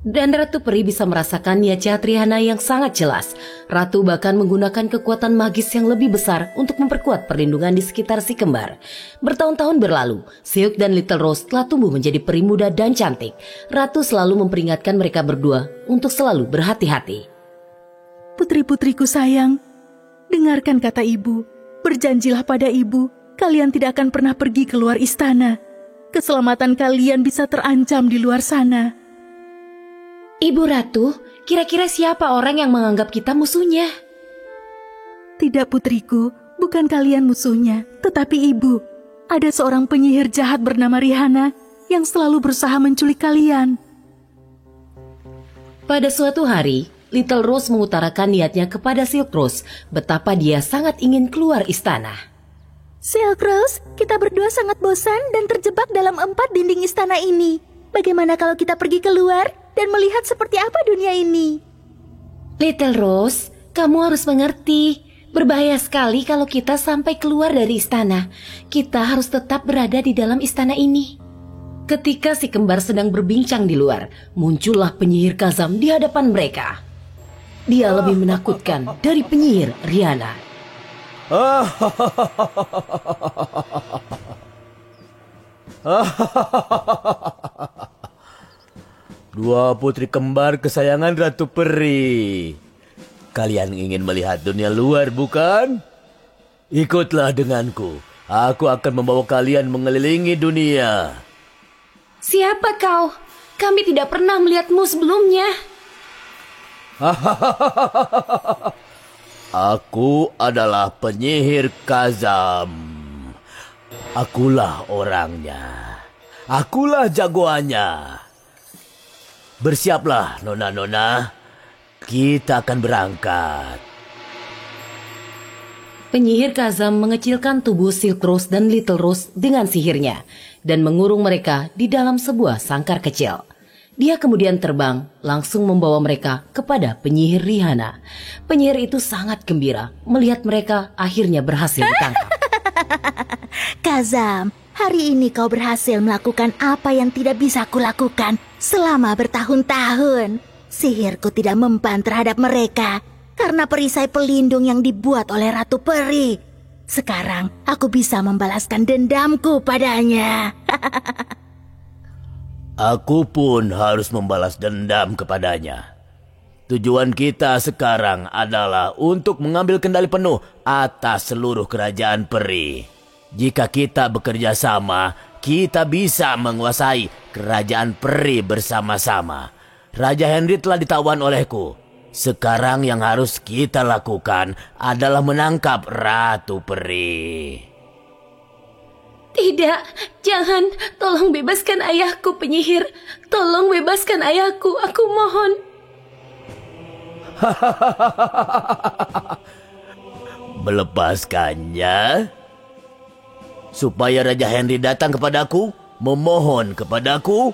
Dan Ratu Peri bisa merasakan niat jahat Rihanna yang sangat jelas. Ratu bahkan menggunakan kekuatan magis yang lebih besar untuk memperkuat perlindungan di sekitar si kembar. Bertahun-tahun berlalu, Silk dan Little Rose telah tumbuh menjadi peri muda dan cantik. Ratu selalu memperingatkan mereka berdua untuk selalu berhati-hati. Putri-putriku sayang, dengarkan kata ibu. Berjanjilah pada ibu, kalian tidak akan pernah pergi keluar istana. Keselamatan kalian bisa terancam di luar sana. Ibu Ratu, kira-kira siapa orang yang menganggap kita musuhnya? Tidak putriku, bukan kalian musuhnya, tetapi ibu. Ada seorang penyihir jahat bernama Rihanna yang selalu berusaha menculik kalian. Pada suatu hari, Little Rose mengutarakan niatnya kepada Silk Rose betapa dia sangat ingin keluar istana. Silk Rose, kita berdua sangat bosan dan terjebak dalam 4 dinding istana ini. Bagaimana kalau kita pergi keluar dan melihat seperti apa dunia ini? Little Rose, kamu harus mengerti. Berbahaya sekali kalau kita sampai keluar dari istana. Kita harus tetap berada di dalam istana ini. Ketika si kembar sedang berbincang di luar, muncullah penyihir Kazam di hadapan mereka. Dia lebih menakutkan dari penyihir Rihanna. Dua putri kembar kesayangan Ratu Peri. Kalian ingin melihat dunia luar, bukan? Ikutlah denganku. Aku akan membawa kalian mengelilingi dunia. Siapa kau? Kami tidak pernah melihatmu sebelumnya. Aku adalah penyihir Kazam. Akulah orangnya. Akulah jagoannya. Bersiaplah, nona-nona. Kita akan berangkat. Penyihir Kazam mengecilkan tubuh Silk Rose dan Little Rose dengan sihirnya dan mengurung mereka di dalam sebuah sangkar kecil. Dia kemudian terbang langsung membawa mereka kepada penyihir Rihanna. Penyihir itu sangat gembira melihat mereka akhirnya berhasil ditangkap. Kazam, hari ini kau berhasil melakukan apa yang tidak bisa kulakukan selama bertahun-tahun. Sihirku tidak mempan terhadap mereka karena perisai pelindung yang dibuat oleh Ratu Peri. Sekarang aku bisa membalaskan dendamku padanya. Aku pun harus membalas dendam kepadanya. Tujuan kita sekarang adalah untuk mengambil kendali penuh atas seluruh kerajaan peri. Jika kita bekerja sama, kita bisa menguasai kerajaan peri bersama-sama. Raja Henry telah ditawan olehku. Sekarang yang harus kita lakukan adalah menangkap Ratu Peri. Tidak, jangan. Tolong bebaskan ayahku, penyihir. Tolong bebaskan ayahku, aku mohon. Melepaskannya? Supaya Raja Henry datang kepadaku, memohon kepadaku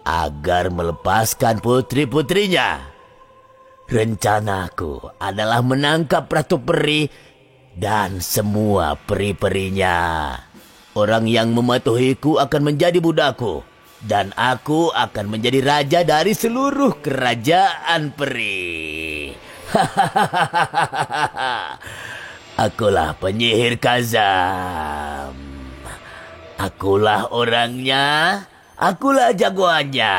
agar melepaskan putri-putrinya. Rencanaku adalah menangkap Ratu Peri dan semua peri-perinya. Orang yang mematuhiku akan menjadi budakku, dan aku akan menjadi raja dari seluruh kerajaan peri. Akulah penyihir Kazam. Akulah orangnya, akulah jagoannya.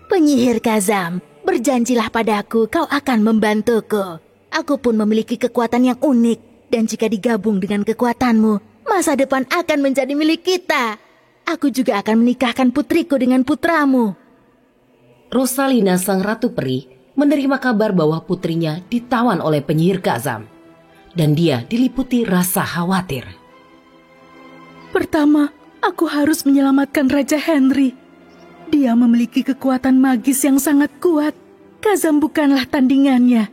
Penyihir Kazam, berjanjilah padaku kau akan membantuku. Aku pun memiliki kekuatan yang unik, dan jika digabung dengan kekuatanmu, masa depan akan menjadi milik kita. Aku juga akan menikahkan putriku dengan putramu. Rosalina sang Ratu Peri menerima kabar bahwa putrinya ditawan oleh penyihir Kazam. Dan dia diliputi rasa khawatir. Pertama, aku harus menyelamatkan Raja Henry. Dia memiliki kekuatan magis yang sangat kuat. Kazam bukanlah tandingannya.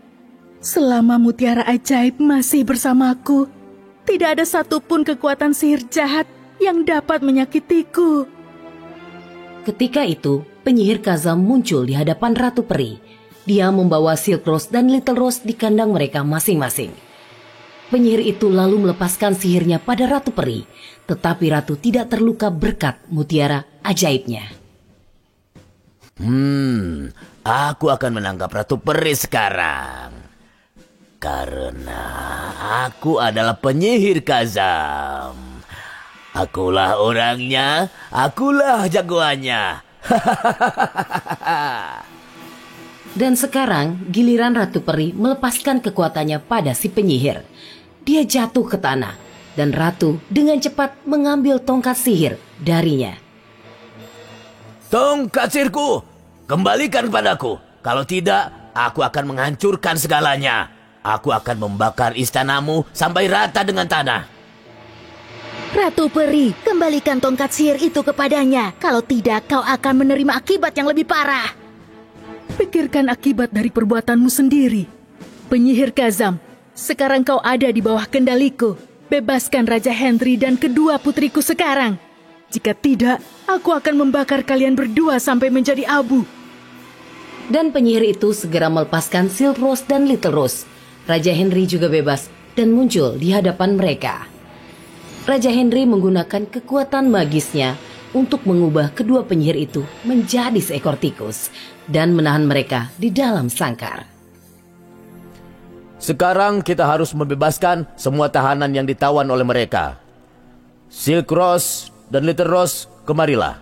Selama mutiara ajaib masih bersamaku, tidak ada satupun kekuatan sihir jahat yang dapat menyakitiku. Ketika itu, penyihir Kazam muncul di hadapan Ratu Peri. Dia membawa Silk Rose dan Little Rose di kandang mereka masing-masing. Penyihir itu lalu melepaskan sihirnya pada Ratu Peri, tetapi Ratu tidak terluka berkat mutiara ajaibnya. Aku akan menangkap Ratu Peri sekarang. Karena aku adalah penyihir Kazam. Akulah orangnya, akulah jagoannya. Dan sekarang giliran Ratu Peri melepaskan kekuatannya pada si penyihir. Dia jatuh ke tanah dan Ratu dengan cepat mengambil tongkat sihir darinya. Tongkat sihirku, kembalikan padaku. Kalau tidak, aku akan menghancurkan segalanya. Aku akan membakar istanamu sampai rata dengan tanah. Ratu Peri, kembalikan tongkat sihir itu kepadanya. Kalau tidak, kau akan menerima akibat yang lebih parah. Pikirkan akibat dari perbuatanmu sendiri. Penyihir Kazam, sekarang kau ada di bawah kendaliku. Bebaskan Raja Henry dan kedua putriku sekarang. Jika tidak, aku akan membakar kalian berdua sampai menjadi abu. Dan penyihir itu segera melepaskan Silk Rose dan Little Rose. Raja Henry juga bebas dan muncul di hadapan mereka. Raja Henry menggunakan kekuatan magisnya untuk mengubah kedua penyihir itu menjadi seekor tikus dan menahan mereka di dalam sangkar. Sekarang kita harus membebaskan semua tahanan yang ditawan oleh mereka. Silk Rose dan Little Rose, kemarilah.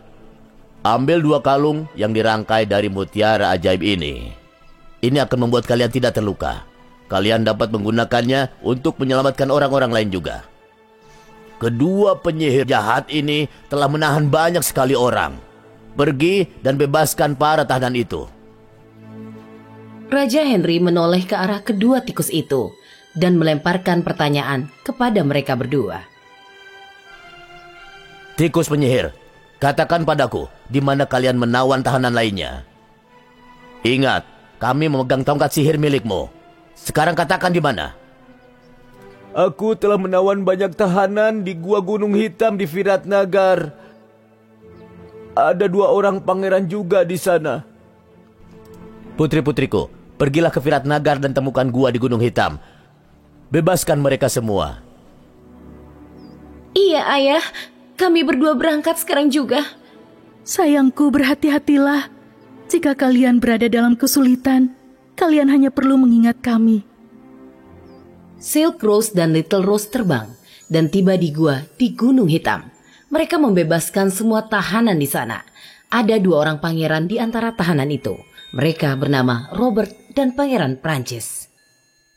Ambil 2 kalung yang dirangkai dari mutiara ajaib ini. Ini akan membuat kalian tidak terluka. Kalian dapat menggunakannya untuk menyelamatkan orang-orang lain juga. Kedua penyihir jahat ini telah menahan banyak sekali orang. Pergi dan bebaskan para tahanan itu. Raja Henry menoleh ke arah kedua tikus itu dan melemparkan pertanyaan kepada mereka berdua. Tikus penyihir, katakan padaku di mana kalian menawan tahanan lainnya. Ingat, kami memegang tongkat sihir milikmu. Sekarang katakan di mana. Aku telah menawan banyak tahanan di Gua Gunung Hitam di Viratnagar. Ada 2 orang pangeran juga di sana. Putri-putriku, pergilah ke Viratnagar dan temukan gua di Gunung Hitam. Bebaskan mereka semua. Iya, Ayah. Kami berdua berangkat sekarang juga. Sayangku, berhati-hatilah. Jika kalian berada dalam kesulitan, kalian hanya perlu mengingat kami. Silk Rose dan Little Rose terbang dan tiba di gua di Gunung Hitam. Mereka membebaskan semua tahanan di sana. Ada 2 orang pangeran di antara tahanan itu. Mereka bernama Robert dan Pangeran Prancis.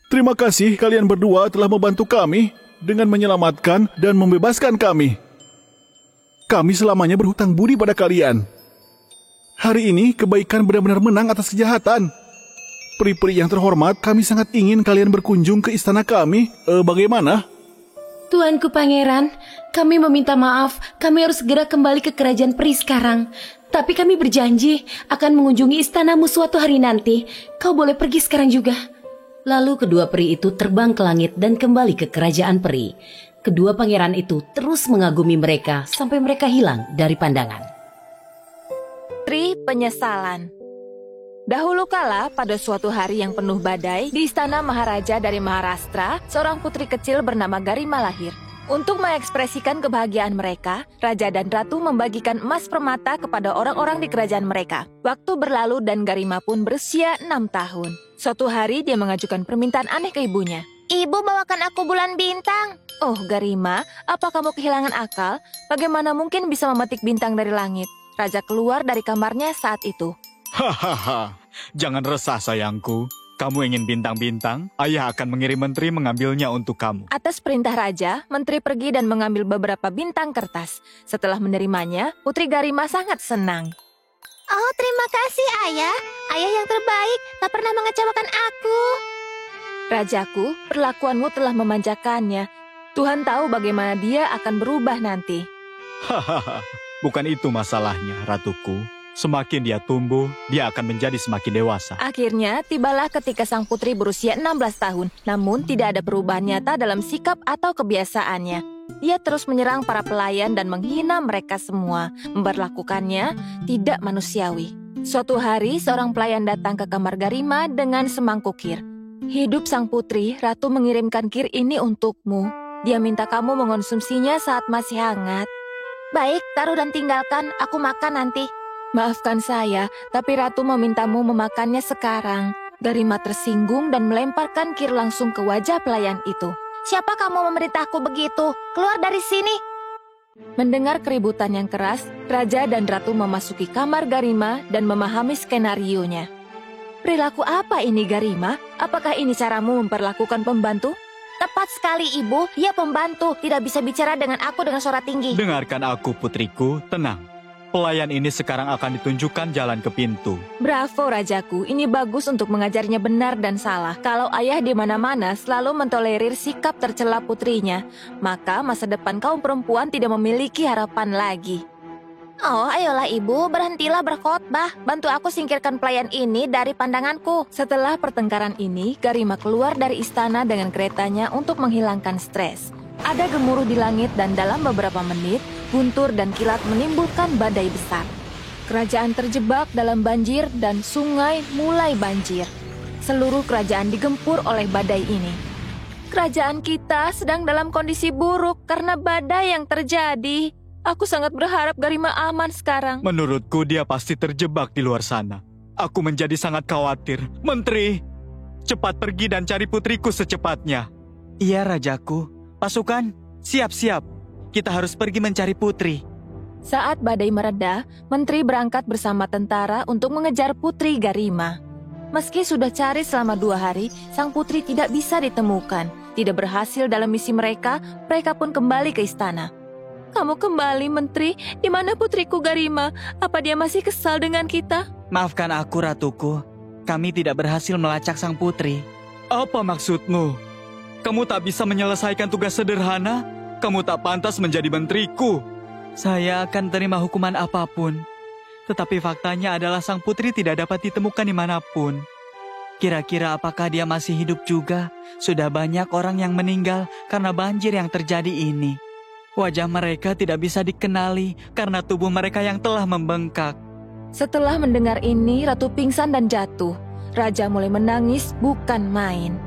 Terima kasih kalian berdua telah membantu kami dengan menyelamatkan dan membebaskan kami. kami selamanya berhutang budi pada kalian. Hari ini kebaikan benar-benar menang atas kejahatan. Peri-peri yang terhormat, kami sangat ingin kalian berkunjung ke istana kami. Bagaimana? Tuanku Pangeran, kami meminta maaf. Kami harus segera kembali ke kerajaan peri sekarang. Tapi kami berjanji akan mengunjungi istanamu suatu hari nanti. Kau boleh pergi sekarang juga. Lalu kedua peri itu terbang ke langit dan kembali ke kerajaan peri. Kedua pangeran itu terus mengagumi mereka sampai mereka hilang dari pandangan. Tri Penyesalan. Dahulu kala, pada suatu hari yang penuh badai, di istana Maharaja dari Maharashtra, seorang putri kecil bernama Garima lahir. Untuk mengekspresikan kebahagiaan mereka, Raja dan Ratu membagikan emas permata kepada orang-orang di kerajaan mereka. Waktu berlalu dan Garima pun berusia 6 tahun. Suatu hari dia mengajukan permintaan aneh ke ibunya. Ibu, bawakan aku bulan bintang. Oh Garima, apa kamu kehilangan akal? Bagaimana mungkin bisa memetik bintang dari langit? Raja keluar dari kamarnya saat itu. Hahaha, jangan resah sayangku. Kamu ingin bintang-bintang? Ayah akan mengirim menteri mengambilnya untuk kamu. Atas perintah raja, menteri pergi dan mengambil beberapa bintang kertas. Setelah menerimanya, Putri Garima sangat senang. Oh, terima kasih ayah. Ayah yang terbaik, tak pernah mengecewakan aku. Rajaku, perlakuanmu telah memanjakannya. Tuhan tahu bagaimana dia akan berubah nanti. Hahaha, bukan itu masalahnya, ratuku. Semakin dia tumbuh, dia akan menjadi semakin dewasa. Akhirnya, tibalah ketika sang putri berusia 16 tahun. Namun, tidak ada perubahan nyata dalam sikap atau kebiasaannya. Dia terus menyerang para pelayan dan menghina mereka semua, memperlakukannya tidak manusiawi. Suatu hari, seorang pelayan datang ke kamar Garima dengan semangkuk kir. Hidup sang putri, Ratu mengirimkan kir ini untukmu. Dia minta kamu mengonsumsinya saat masih hangat. Baik, taruh dan tinggalkan, aku makan nanti. Maafkan saya, tapi Ratu memintamu memakannya sekarang. Garima tersinggung dan melemparkan kir langsung ke wajah pelayan itu. Siapa kamu memerintahku begitu? Keluar dari sini! Mendengar keributan yang keras, Raja dan Ratu memasuki kamar Garima dan memahami skenarionya. Perilaku apa ini Garima? Apakah ini caramu memperlakukan pembantu? Tepat sekali ibu, dia pembantu. Tidak bisa bicara dengan aku dengan suara tinggi. Dengarkan aku putriku, tenang. Pelayan ini sekarang akan ditunjukkan jalan ke pintu. Bravo Rajaku, ini bagus untuk mengajarnya benar dan salah. Kalau ayah di mana-mana selalu mentolerir sikap tercela putrinya, maka masa depan kaum perempuan tidak memiliki harapan lagi. Oh, ayolah ibu, berhentilah berkhotbah. Bantu aku singkirkan pelayan ini dari pandanganku. Setelah pertengkaran ini, Garima keluar dari istana dengan keretanya untuk menghilangkan stres. Ada gemuruh di langit dan dalam beberapa menit, guntur dan kilat menimbulkan badai besar. Kerajaan terjebak dalam banjir dan sungai mulai banjir. Seluruh kerajaan digempur oleh badai ini. Kerajaan kita sedang dalam kondisi buruk karena badai yang terjadi. Aku sangat berharap Garima aman sekarang. Menurutku dia pasti terjebak di luar sana. Aku menjadi sangat khawatir. Menteri, cepat pergi dan cari putriku secepatnya. Iya Rajaku. Pasukan, siap-siap. Kita harus pergi mencari putri. Saat badai mereda, menteri berangkat bersama tentara untuk mengejar Putri Garima. Meski sudah cari selama 2 hari, sang putri tidak bisa ditemukan. Tidak berhasil dalam misi mereka pun kembali ke istana. Kamu kembali, Menteri. Di mana putriku Garima? Apa dia masih kesal dengan kita? Maafkan aku, Ratuku. Kami tidak berhasil melacak sang putri. Apa maksudmu? Kamu tak bisa menyelesaikan tugas sederhana? Kamu tak pantas menjadi menteriku. Saya akan terima hukuman apapun. Tetapi faktanya adalah sang putri tidak dapat ditemukan dimanapun. Kira-kira apakah dia masih hidup juga? Sudah banyak orang yang meninggal karena banjir yang terjadi ini. Wajah mereka tidak bisa dikenali karena tubuh mereka yang telah membengkak. Setelah mendengar ini, Ratu pingsan dan jatuh. Raja mulai menangis bukan main.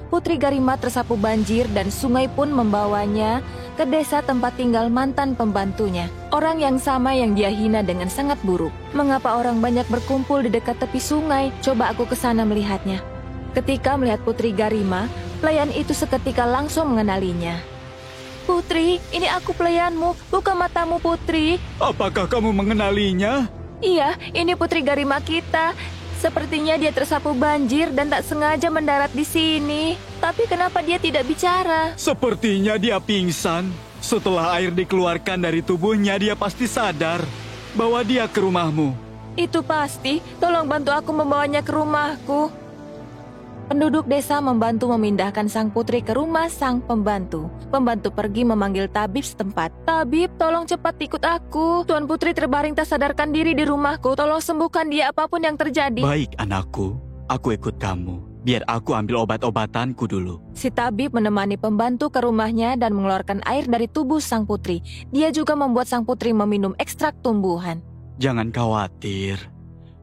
Putri Garima tersapu banjir dan sungai pun membawanya ke desa tempat tinggal mantan pembantunya. Orang yang sama yang dia hina dengan sangat buruk. Mengapa orang banyak berkumpul di dekat tepi sungai? Coba aku ke sana melihatnya. Ketika melihat Putri Garima, pelayan itu seketika langsung mengenalinya. Putri, ini aku pelayanmu. Buka matamu, Putri. Apakah kamu mengenalinya? Iya, ini Putri Garima kita. Sepertinya dia tersapu banjir dan tak sengaja mendarat di sini. Tapi kenapa dia tidak bicara? Sepertinya dia pingsan. Setelah air dikeluarkan dari tubuhnya, dia pasti sadar. Bawa dia ke rumahmu. Itu pasti. Tolong bantu aku membawanya ke rumahku. Penduduk desa membantu memindahkan sang putri ke rumah sang pembantu. Pembantu pergi memanggil tabib setempat. Tabib, tolong cepat ikut aku. Tuan Putri terbaring tak sadarkan diri di rumahku. Tolong sembuhkan dia apapun yang terjadi. Baik, anakku. Aku ikut kamu. Biar aku ambil obat-obatanku dulu. Si tabib menemani pembantu ke rumahnya dan mengeluarkan air dari tubuh sang putri. Dia juga membuat sang putri meminum ekstrak tumbuhan. Jangan khawatir.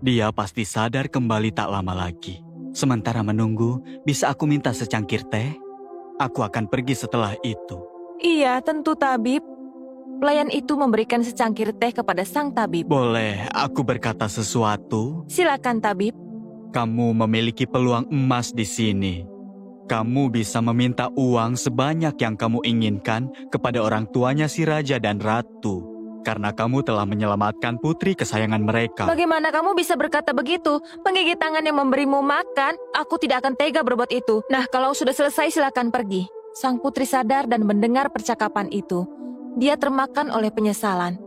Dia pasti sadar kembali tak lama lagi. Sementara menunggu, bisa aku minta secangkir teh? Aku akan pergi setelah itu. Iya, tentu tabib. Pelayan itu memberikan secangkir teh kepada sang tabib. Boleh aku berkata sesuatu? Silakan tabib. Kamu memiliki peluang emas di sini. Kamu bisa meminta uang sebanyak yang kamu inginkan kepada orang tuanya si raja dan ratu. Karena kamu telah menyelamatkan putri kesayangan mereka. Bagaimana kamu bisa berkata begitu? Penggigit tangan yang memberimu makan, aku tidak akan tega berbuat itu. Nah, kalau sudah selesai silakan pergi. Sang putri sadar dan mendengar percakapan itu. Dia termakan oleh penyesalan.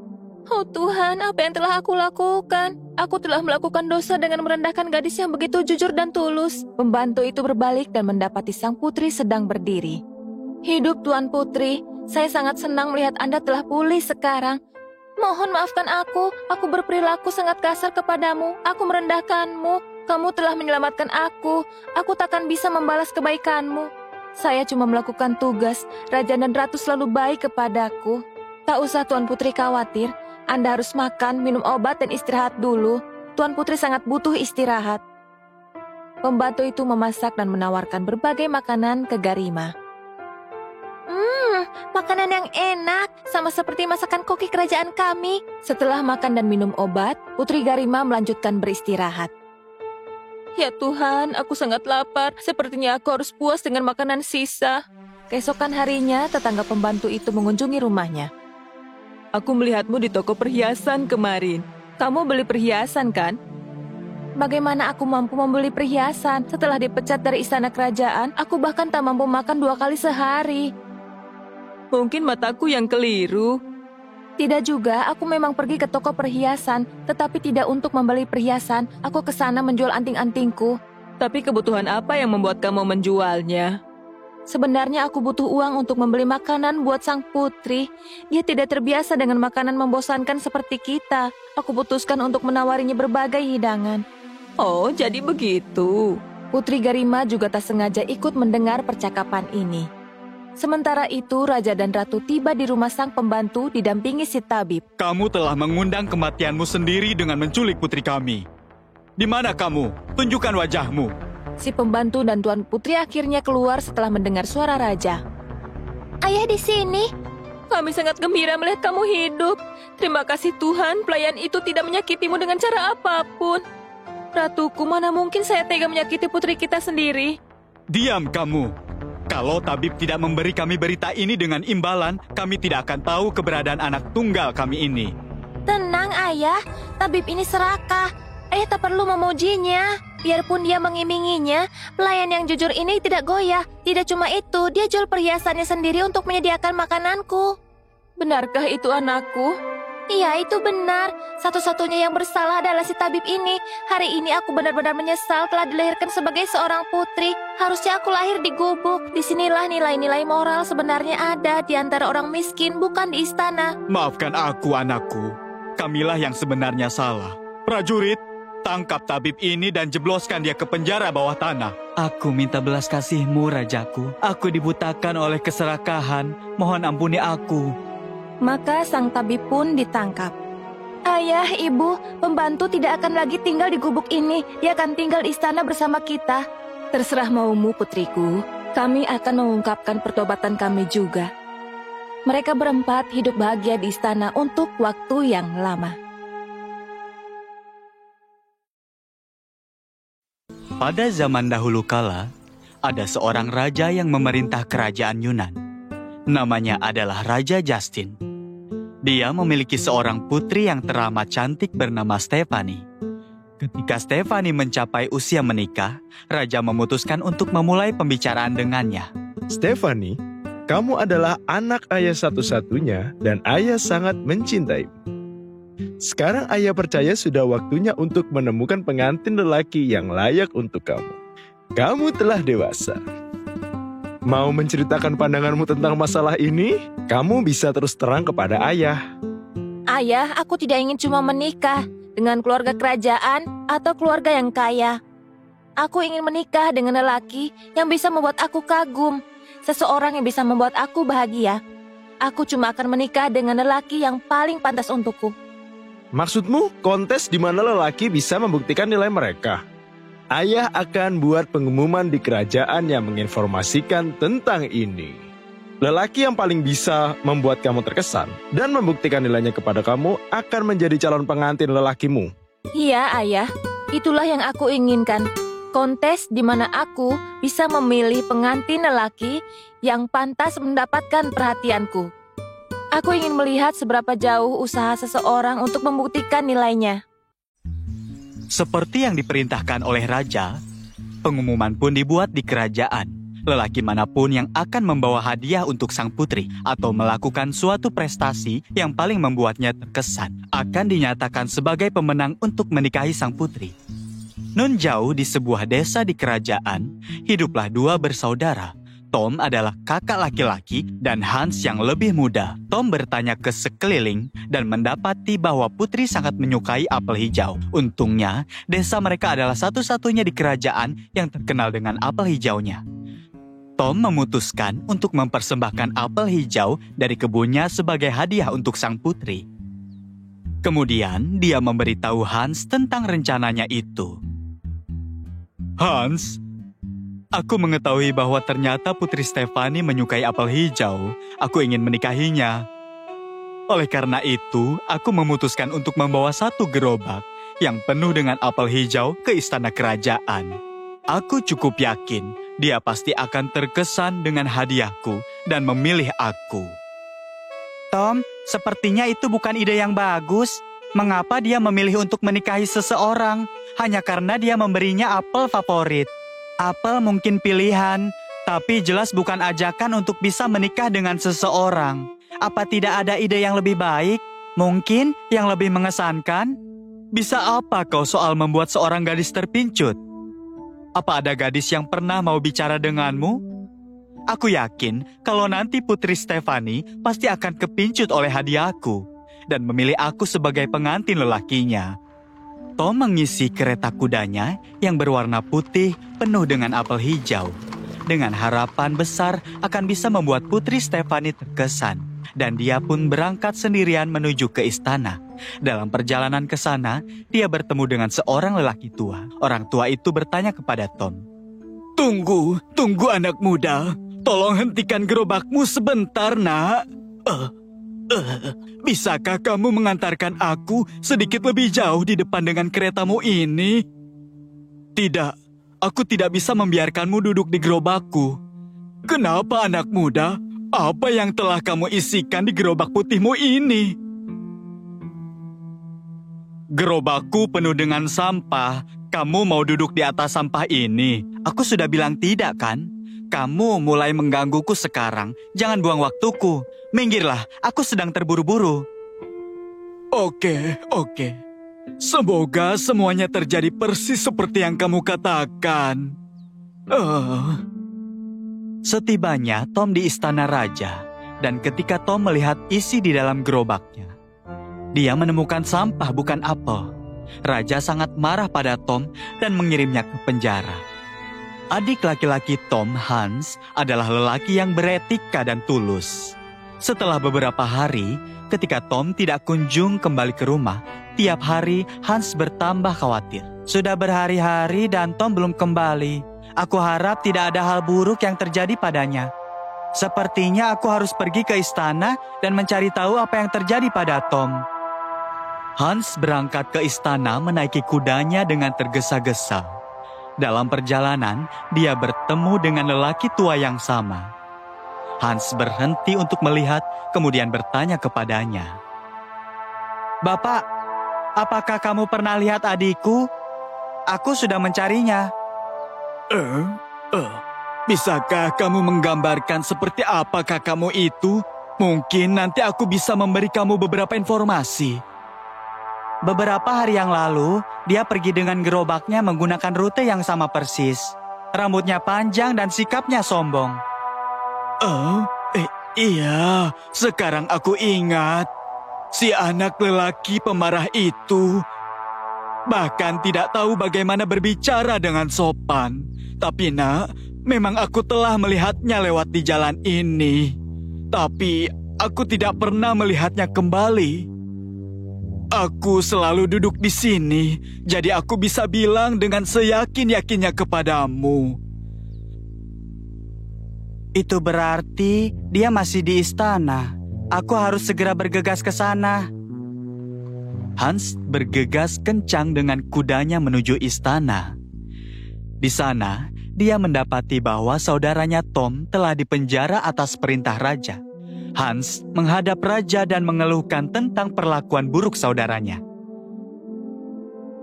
Oh Tuhan, apa yang telah aku lakukan? Aku telah melakukan dosa dengan merendahkan gadis yang begitu jujur dan tulus. Pembantu itu berbalik dan mendapati sang putri sedang berdiri. Hidup Tuan Putri, saya sangat senang melihat Anda telah pulih sekarang. Mohon maafkan aku berperilaku sangat kasar kepadamu, aku merendahkanmu. Kamu telah menyelamatkan aku takkan bisa membalas kebaikanmu. Saya cuma melakukan tugas, Raja dan Ratu selalu baik kepadaku. Tak usah Tuan Putri khawatir, Anda harus makan, minum obat dan istirahat dulu. Tuan Putri sangat butuh istirahat. Pembantu itu memasak dan menawarkan berbagai makanan ke Garima. Makanan yang enak, sama seperti masakan koki kerajaan kami. Setelah makan dan minum obat, Putri Garima melanjutkan beristirahat. Ya Tuhan, aku sangat lapar. Sepertinya aku harus puas dengan makanan sisa. Keesokan harinya, tetangga pembantu itu mengunjungi rumahnya. Aku melihatmu di toko perhiasan kemarin. Kamu beli perhiasan kan? Bagaimana aku mampu membeli perhiasan? Setelah dipecat dari istana kerajaan, aku bahkan tak mampu makan 2 kali sehari. Mungkin mataku yang keliru. Tidak juga, aku memang pergi ke toko perhiasan, tetapi tidak untuk membeli perhiasan. Aku ke sana menjual anting-antingku. Tapi kebutuhan apa yang membuat kamu menjualnya? Sebenarnya aku butuh uang untuk membeli makanan buat sang putri. Dia tidak terbiasa dengan makanan membosankan seperti kita. Aku putuskan untuk menawarinya berbagai hidangan. Oh, jadi begitu. Putri Garima juga tak sengaja ikut mendengar percakapan ini. Sementara itu, Raja dan Ratu tiba di rumah sang pembantu didampingi si tabib. Kamu telah mengundang kematianmu sendiri dengan menculik putri kami. Di mana kamu? Tunjukkan wajahmu. Si pembantu dan Tuan Putri akhirnya keluar setelah mendengar suara raja. Ayah di sini. Kami sangat gembira melihat kamu hidup. Terima kasih Tuhan, pelayan itu tidak menyakitimu dengan cara apapun. Ratuku, mana mungkin saya tega menyakiti putri kita sendiri. Diam kamu. Kalau tabib tidak memberi kami berita ini dengan imbalan, kami tidak akan tahu keberadaan anak tunggal kami ini. Tenang ayah, tabib ini serakah. Ayah tak perlu memujinya. Biarpun dia mengiminginya, pelayan yang jujur ini tidak goyah. Tidak cuma itu, dia jual perhiasannya sendiri untuk menyediakan makananku. Benarkah itu anakku? Iya, itu benar. Satu-satunya yang bersalah adalah si tabib ini. Hari ini aku benar-benar menyesal telah dilahirkan sebagai seorang putri. Harusnya aku lahir di gubuk. Disinilah nilai-nilai moral sebenarnya ada di antara orang miskin, bukan di istana. Maafkan aku, anakku. Kamilah yang sebenarnya salah. Prajurit, tangkap tabib ini dan jebloskan dia ke penjara bawah tanah. Aku minta belas kasihmu, Rajaku. Aku dibutakan oleh keserakahan. Mohon ampuni aku. Maka sang tabib pun ditangkap. Ayah, ibu, pembantu tidak akan lagi tinggal di gubuk ini. Dia akan tinggal di istana bersama kita. Terserah maumu, putriku. Kami akan mengungkapkan pertobatan kami juga. Mereka berempat hidup bahagia di istana untuk waktu yang lama. Pada zaman dahulu kala, ada seorang raja yang memerintah kerajaan Yunan. Namanya adalah Raja Justin. Dia memiliki seorang putri yang teramat cantik bernama Stephanie. Ketika Stephanie mencapai usia menikah, Raja memutuskan untuk memulai pembicaraan dengannya. Stephanie, Kamu adalah anak ayah satu-satunya dan ayah sangat mencintaimu. Sekarang ayah percaya sudah waktunya untuk menemukan pengantin lelaki yang layak untuk kamu. Kamu telah dewasa. Mau menceritakan pandanganmu tentang masalah ini? Kamu bisa terus terang kepada ayah. Ayah, aku tidak ingin cuma menikah dengan keluarga kerajaan atau keluarga yang kaya. Aku ingin menikah dengan lelaki yang bisa membuat aku kagum. Seseorang yang bisa membuat aku bahagia. Aku cuma akan menikah dengan lelaki yang paling pantas untukku. Maksudmu kontes di mana lelaki bisa membuktikan nilai mereka? Ayah akan buat pengumuman di kerajaan yang menginformasikan tentang ini. Lelaki yang paling bisa membuat kamu terkesan dan membuktikan nilainya kepada kamu akan menjadi calon pengantin lelakimu. Iya, Ayah. Itulah yang aku inginkan. Kontes di mana aku bisa memilih pengantin lelaki yang pantas mendapatkan perhatianku. Aku ingin melihat seberapa jauh usaha seseorang untuk membuktikan nilainya. Seperti yang diperintahkan oleh raja, pengumuman pun dibuat di kerajaan. Lelaki manapun yang akan membawa hadiah untuk sang putri atau melakukan suatu prestasi yang paling membuatnya terkesan akan dinyatakan sebagai pemenang untuk menikahi sang putri. Nun jauh di sebuah desa di kerajaan, hiduplah dua bersaudara. Tom adalah kakak laki-laki dan Hans yang lebih muda. Tom bertanya ke sekeliling dan mendapati bahwa putri sangat menyukai apel hijau. Untungnya, desa mereka adalah satu-satunya di kerajaan yang terkenal dengan apel hijaunya. Tom memutuskan untuk mempersembahkan apel hijau dari kebunnya sebagai hadiah untuk sang putri. Kemudian, dia memberitahu Hans tentang rencananya itu. Hans, aku mengetahui bahwa ternyata Putri Stefani menyukai apel hijau. Aku ingin menikahinya. Oleh karena itu, aku memutuskan untuk membawa satu gerobak yang penuh dengan apel hijau ke istana kerajaan. Aku cukup yakin dia pasti akan terkesan dengan hadiahku dan memilih aku. Tom, sepertinya itu bukan ide yang bagus. Mengapa dia memilih untuk menikahi seseorang hanya karena dia memberinya apel favorit? Apel mungkin pilihan, tapi jelas bukan ajakan untuk bisa menikah dengan seseorang. Apa tidak ada ide yang lebih baik? Mungkin yang lebih mengesankan? Bisa apa kau soal membuat seorang gadis terpincut? Apa ada gadis yang pernah mau bicara denganmu? Aku yakin kalau nanti Putri Stefani pasti akan kepincut oleh hadiahku dan memilih aku sebagai pengantin lelakinya. Tom mengisi kereta kudanya yang berwarna putih penuh dengan apel hijau. Dengan harapan besar akan bisa membuat Putri Stefani terkesan. Dan dia pun berangkat sendirian menuju ke istana. Dalam perjalanan ke sana, dia bertemu dengan seorang lelaki tua. Orang tua itu bertanya kepada Tom. Tunggu anak muda. Tolong hentikan gerobakmu sebentar, nak. Bisakah kamu mengantarkan aku sedikit lebih jauh di depan dengan keretamu ini? Tidak, aku tidak bisa membiarkanmu duduk di gerobakku. Kenapa, anak muda? Apa yang telah kamu isikan di gerobak putihmu ini? Gerobakku penuh dengan sampah. Kamu mau duduk di atas sampah ini? Aku sudah bilang tidak, kan? Kamu mulai menggangguku sekarang. Jangan buang waktuku. Minggirlah, aku sedang terburu-buru. Oke. Semoga semuanya terjadi persis seperti yang kamu katakan. Setibanya Tom di istana raja, dan ketika Tom melihat isi di dalam gerobaknya, dia menemukan sampah bukan apel. Raja sangat marah pada Tom dan mengirimnya ke penjara. Adik laki-laki Tom, Hans, adalah lelaki yang beretika dan tulus. Setelah beberapa hari, ketika Tom tidak kunjung kembali ke rumah, tiap hari Hans bertambah khawatir. Sudah berhari-hari dan Tom belum kembali. Aku harap tidak ada hal buruk yang terjadi padanya. Sepertinya aku harus pergi ke istana dan mencari tahu apa yang terjadi pada Tom. Hans berangkat ke istana menaiki kudanya dengan tergesa-gesa. Dalam perjalanan, dia bertemu dengan lelaki tua yang sama. Hans berhenti untuk melihat, kemudian bertanya kepadanya. Bapak, apakah kamu pernah lihat adikku? Aku sudah mencarinya. Bisakah kamu menggambarkan seperti apa kakakmu itu? Mungkin nanti aku bisa memberi kamu beberapa informasi. Beberapa hari yang lalu, dia pergi dengan gerobaknya menggunakan rute yang sama persis. Rambutnya panjang dan sikapnya sombong. Oh, iya, sekarang aku ingat. Si anak lelaki pemarah itu bahkan tidak tahu bagaimana berbicara dengan sopan. Tapi nak, memang aku telah melihatnya lewat di jalan ini. Tapi aku tidak pernah melihatnya kembali. Aku selalu duduk di sini, jadi aku bisa bilang dengan seyakin-yakinnya kepadamu. Itu berarti dia masih di istana. Aku harus segera bergegas ke sana. Hans bergegas kencang dengan kudanya menuju istana. Di sana, dia mendapati bahwa saudaranya Tom telah dipenjara atas perintah raja. Hans menghadap raja dan mengeluhkan tentang perlakuan buruk saudaranya.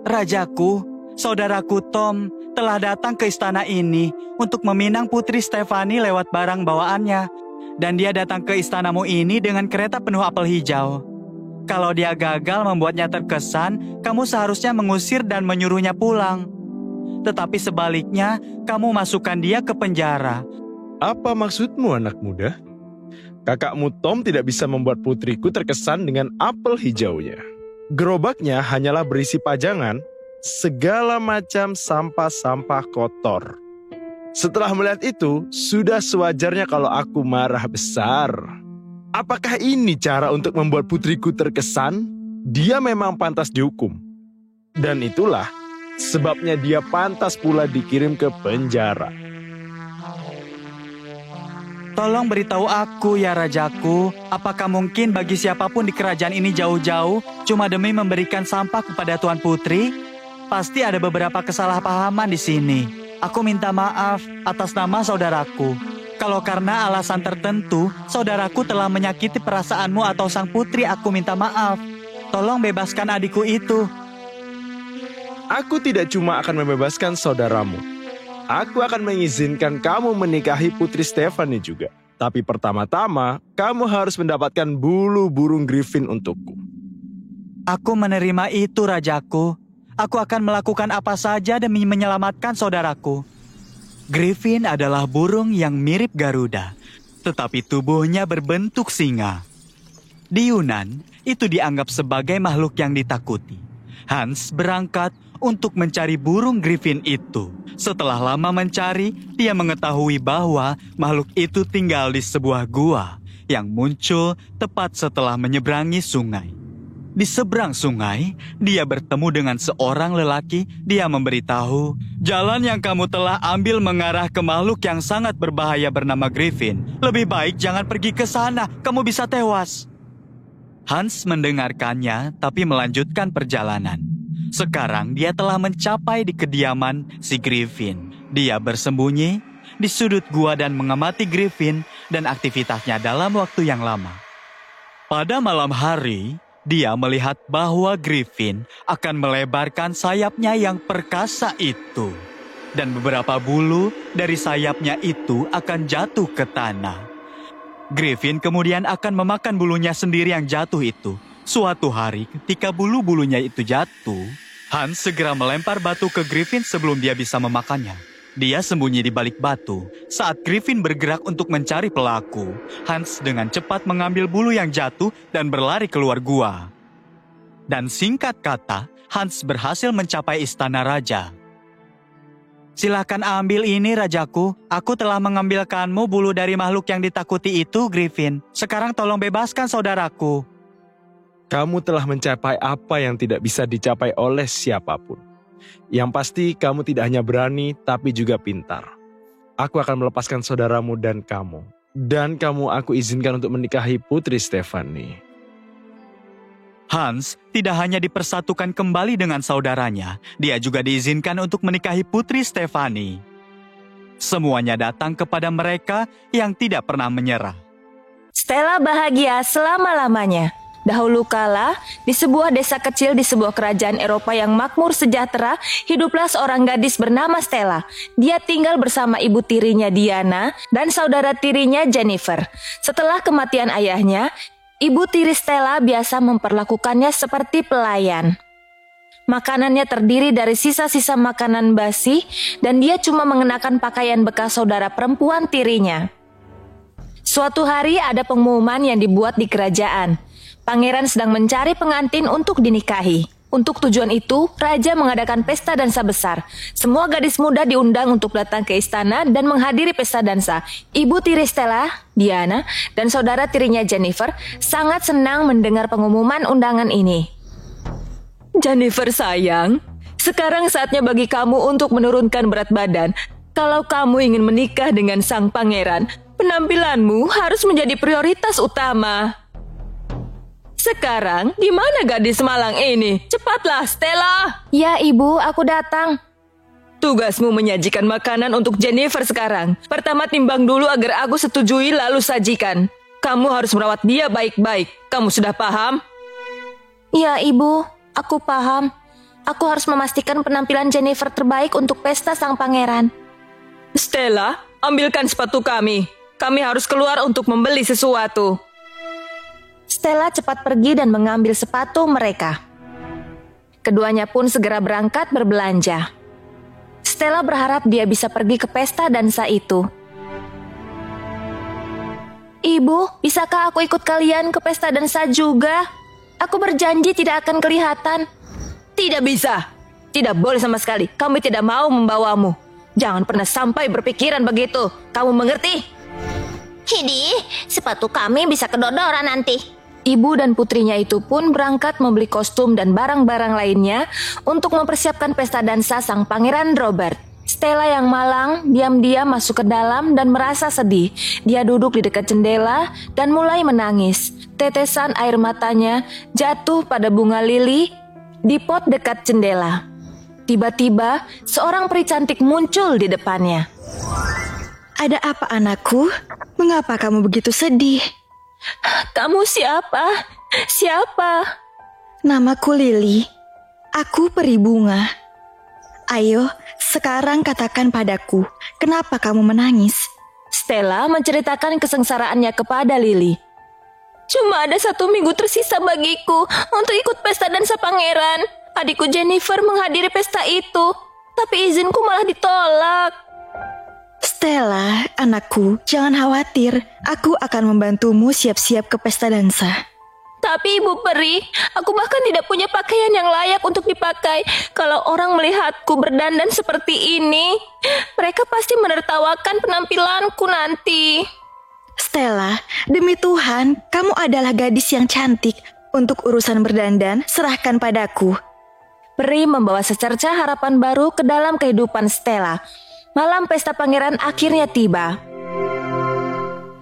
Rajaku, saudaraku Tom telah datang ke istana ini untuk meminang Putri Stefani lewat barang bawaannya. Dan dia datang ke istanamu ini dengan kereta penuh apel hijau. Kalau dia gagal membuatnya terkesan, kamu seharusnya mengusir dan menyuruhnya pulang. Tetapi sebaliknya, kamu masukkan dia ke penjara. Apa maksudmu, anak muda? Kakakmu Tom tidak bisa membuat putriku terkesan dengan apel hijaunya. Gerobaknya hanyalah berisi pajangan, segala macam sampah-sampah kotor. Setelah melihat itu, sudah sewajarnya kalau aku marah besar. Apakah ini cara untuk membuat putriku terkesan? Dia memang pantas dihukum. Dan itulah sebabnya dia pantas pula dikirim ke penjara. Tolong beritahu aku ya rajaku, apakah mungkin bagi siapapun di kerajaan ini jauh-jauh cuma demi memberikan sampah kepada Tuan Putri? Pasti ada beberapa kesalahpahaman di sini. Aku minta maaf atas nama saudaraku. Kalau karena alasan tertentu, saudaraku telah menyakiti perasaanmu atau sang putri, aku minta maaf. Tolong bebaskan adikku itu. Aku tidak cuma akan membebaskan saudaramu. Aku akan mengizinkan kamu menikahi Putri Stefani juga. Tapi pertama-tama, kamu harus mendapatkan bulu burung Griffin untukku. Aku menerima itu, rajaku. Aku akan melakukan apa saja demi menyelamatkan saudaraku. Griffin adalah burung yang mirip Garuda, tetapi tubuhnya berbentuk singa. Di Yunan, itu dianggap sebagai makhluk yang ditakuti. Hans berangkat untuk mencari burung Griffin itu. Setelah lama mencari, dia mengetahui bahwa makhluk itu tinggal di sebuah gua yang muncul tepat setelah menyeberangi sungai. Di seberang sungai, dia bertemu dengan seorang lelaki. Dia memberitahu, jalan yang kamu telah ambil mengarah ke makhluk yang sangat berbahaya bernama Griffin. Lebih baik jangan pergi ke sana, kamu bisa tewas. Hans mendengarkannya, tapi melanjutkan perjalanan. Sekarang dia telah mencapai di kediaman si Griffin. Dia bersembunyi di sudut gua dan mengamati Griffin dan aktivitasnya dalam waktu yang lama. Pada malam hari, dia melihat bahwa Griffin akan melebarkan sayapnya yang perkasa itu. Dan beberapa bulu dari sayapnya itu akan jatuh ke tanah. Griffin kemudian akan memakan bulunya sendiri yang jatuh itu. Suatu hari ketika bulu-bulunya itu jatuh, Hans segera melempar batu ke Griffin sebelum dia bisa memakannya. Dia sembunyi di balik batu. Saat Griffin bergerak untuk mencari pelaku, Hans dengan cepat mengambil bulu yang jatuh dan berlari keluar gua. Dan singkat kata, Hans berhasil mencapai istana raja. Silakan ambil ini, rajaku. Aku telah mengambilkanmu bulu dari makhluk yang ditakuti itu, Griffin. Sekarang tolong bebaskan saudaraku. Kamu telah mencapai apa yang tidak bisa dicapai oleh siapapun. Yang pasti kamu tidak hanya berani, tapi juga pintar. Aku akan melepaskan saudaramu dan kamu. Dan kamu aku izinkan untuk menikahi Putri Stefani. Hans tidak hanya dipersatukan kembali dengan saudaranya, dia juga diizinkan untuk menikahi Putri Stefani. Semuanya datang kepada mereka yang tidak pernah menyerah. Stella bahagia selama-lamanya. Dahulu kala, di sebuah desa kecil di sebuah kerajaan Eropa yang makmur sejahtera, hiduplah seorang gadis bernama Stella. Dia tinggal bersama ibu tirinya Diana dan saudara tirinya Jennifer. Setelah kematian ayahnya, ibu tiri Stella biasa memperlakukannya seperti pelayan. Makanannya terdiri dari sisa-sisa makanan basi dan dia cuma mengenakan pakaian bekas saudara perempuan tirinya. Suatu hari ada pengumuman yang dibuat di kerajaan. Pangeran sedang mencari pengantin untuk dinikahi. Untuk tujuan itu, raja mengadakan pesta dansa besar. Semua gadis muda diundang untuk datang ke istana dan menghadiri pesta dansa. Ibu tiri Stella, Diana, dan saudara tirinya Jennifer sangat senang mendengar pengumuman undangan ini. Jennifer sayang, sekarang saatnya bagi kamu untuk menurunkan berat badan. Kalau kamu ingin menikah dengan sang pangeran, penampilanmu harus menjadi prioritas utama. Sekarang, di mana gadis malang ini? Cepatlah, Stella! Ya, Ibu, aku datang. Tugasmu menyajikan makanan untuk Jennifer sekarang. Pertama timbang dulu agar aku setujui lalu sajikan. Kamu harus merawat dia baik-baik. Kamu sudah paham? Ya, Ibu, aku paham. Aku harus memastikan penampilan Jennifer terbaik untuk pesta sang pangeran. Stella, ambilkan sepatu kami. Kami harus keluar untuk membeli sesuatu. Stella cepat pergi dan mengambil sepatu mereka. Keduanya pun segera berangkat berbelanja. Stella berharap dia bisa pergi ke pesta dansa itu. Ibu, bisakah aku ikut kalian ke pesta dansa juga? Aku berjanji tidak akan kelihatan. Tidak bisa. Tidak boleh sama sekali. Kami tidak mau membawamu. Jangan pernah sampai berpikiran begitu. Kamu mengerti? Hidi, sepatu kami bisa kedodoran nanti. Ibu dan putrinya itu pun berangkat membeli kostum dan barang-barang lainnya untuk mempersiapkan pesta dansa sang pangeran Robert. Stella yang malang diam-diam masuk ke dalam dan merasa sedih. Dia duduk di dekat jendela dan mulai menangis. Tetesan air matanya jatuh pada bunga lili di pot dekat jendela. Tiba-tiba, seorang peri cantik muncul di depannya. Ada apa, anakku? Mengapa kamu begitu sedih? Kamu siapa? Siapa? Namaku Lily. Aku peri bunga. Ayo, sekarang katakan padaku, kenapa kamu menangis? Stella menceritakan kesengsaraannya kepada Lily. Cuma ada 1 minggu tersisa bagiku untuk ikut pesta dansa pangeran. Adikku Jennifer menghadiri pesta itu, tapi izinku malah ditolak. Stella, anakku, jangan khawatir. Aku akan membantumu siap-siap ke pesta dansa. Tapi Ibu Peri, aku bahkan tidak punya pakaian yang layak untuk dipakai. Kalau orang melihatku berdandan seperti ini, mereka pasti menertawakan penampilanku nanti. Stella, demi Tuhan, kamu adalah gadis yang cantik. Untuk urusan berdandan, serahkan padaku. Peri membawa secercah harapan baru ke dalam kehidupan Stella. Malam pesta pangeran akhirnya tiba.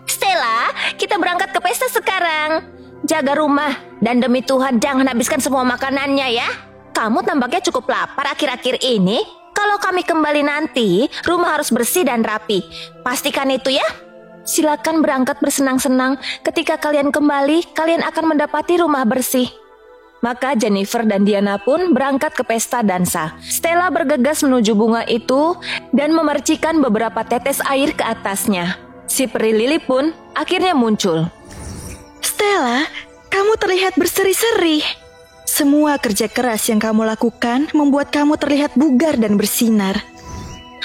Stella, kita berangkat ke pesta sekarang. Jaga rumah, dan demi Tuhan jangan habiskan semua makanannya ya. Kamu tampaknya cukup lapar akhir-akhir ini. Kalau kami kembali nanti, rumah harus bersih dan rapi. Pastikan itu ya. Silakan berangkat bersenang-senang. Ketika kalian kembali, kalian akan mendapati rumah bersih. Maka Jennifer dan Diana pun berangkat ke pesta dansa. Stella bergegas menuju bunga itu dan memercikan beberapa tetes air ke atasnya. Si peri Lily pun akhirnya muncul. Stella, kamu terlihat berseri-seri. Semua kerja keras yang kamu lakukan membuat kamu terlihat bugar dan bersinar.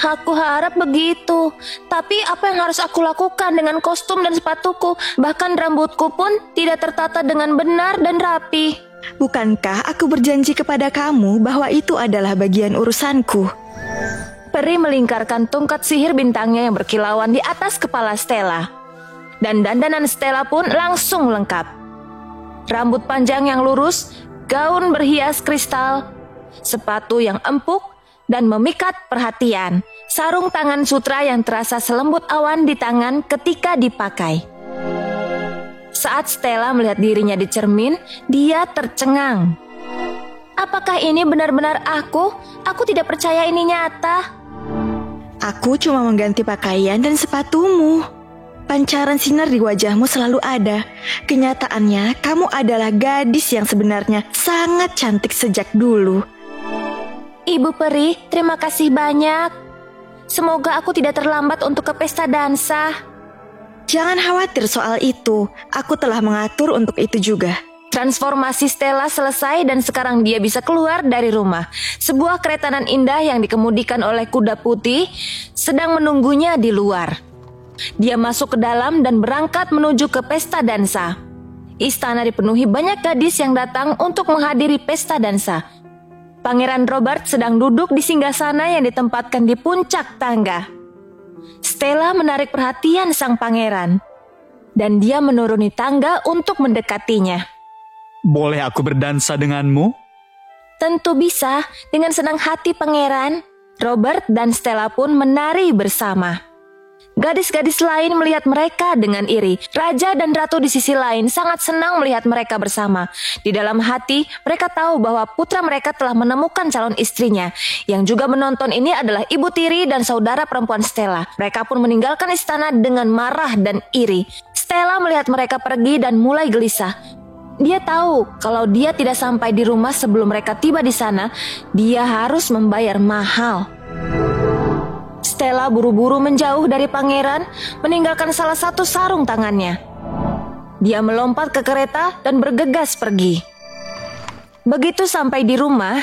Aku harap begitu. Tapi apa yang harus aku lakukan dengan kostum dan sepatuku? Bahkan rambutku pun tidak tertata dengan benar dan rapi. Bukankah aku berjanji kepada kamu bahwa itu adalah bagian urusanku? Peri melingkarkan tongkat sihir bintangnya yang berkilauan di atas kepala Stella. Dan dandanan Stella pun langsung lengkap. Rambut panjang yang lurus, gaun berhias kristal, sepatu yang empuk dan memikat perhatian, sarung tangan sutra yang terasa selembut awan di tangan ketika dipakai. Saat Stella melihat dirinya di cermin, dia tercengang. Apakah ini benar-benar aku? Aku tidak percaya ini nyata. Aku cuma mengganti pakaian dan sepatumu. Pancaran sinar di wajahmu selalu ada. Kenyataannya, kamu adalah gadis yang sebenarnya sangat cantik sejak dulu. Ibu Peri, terima kasih banyak. Semoga aku tidak terlambat untuk ke pesta dansa. Jangan khawatir soal itu. Aku telah mengatur untuk itu juga. Transformasi Stella selesai dan sekarang dia bisa keluar dari rumah. Sebuah keretanan indah yang dikemudikan oleh kuda putih sedang menunggunya di luar. Dia masuk ke dalam dan berangkat menuju ke pesta dansa. Istana dipenuhi banyak gadis yang datang untuk menghadiri pesta dansa. Pangeran Robert sedang duduk di singgasana yang ditempatkan di puncak tangga. Stella menarik perhatian sang pangeran, dan dia menuruni tangga untuk mendekatinya. Boleh aku berdansa denganmu? Tentu bisa, dengan senang hati pangeran. Robert dan Stella pun menari bersama. Gadis-gadis lain melihat mereka dengan iri. Raja dan ratu di sisi lain sangat senang melihat mereka bersama. Di dalam hati, mereka tahu bahwa putra mereka telah menemukan calon istrinya. Yang juga menonton ini adalah ibu tiri dan saudara perempuan Stella. Mereka pun meninggalkan istana dengan marah dan iri. Stella melihat mereka pergi dan mulai gelisah. Dia tahu kalau dia tidak sampai di rumah sebelum mereka tiba di sana, dia harus membayar mahal. Stella buru-buru menjauh dari pangeran, meninggalkan salah satu sarung tangannya. Dia melompat ke kereta dan bergegas pergi. Begitu sampai di rumah,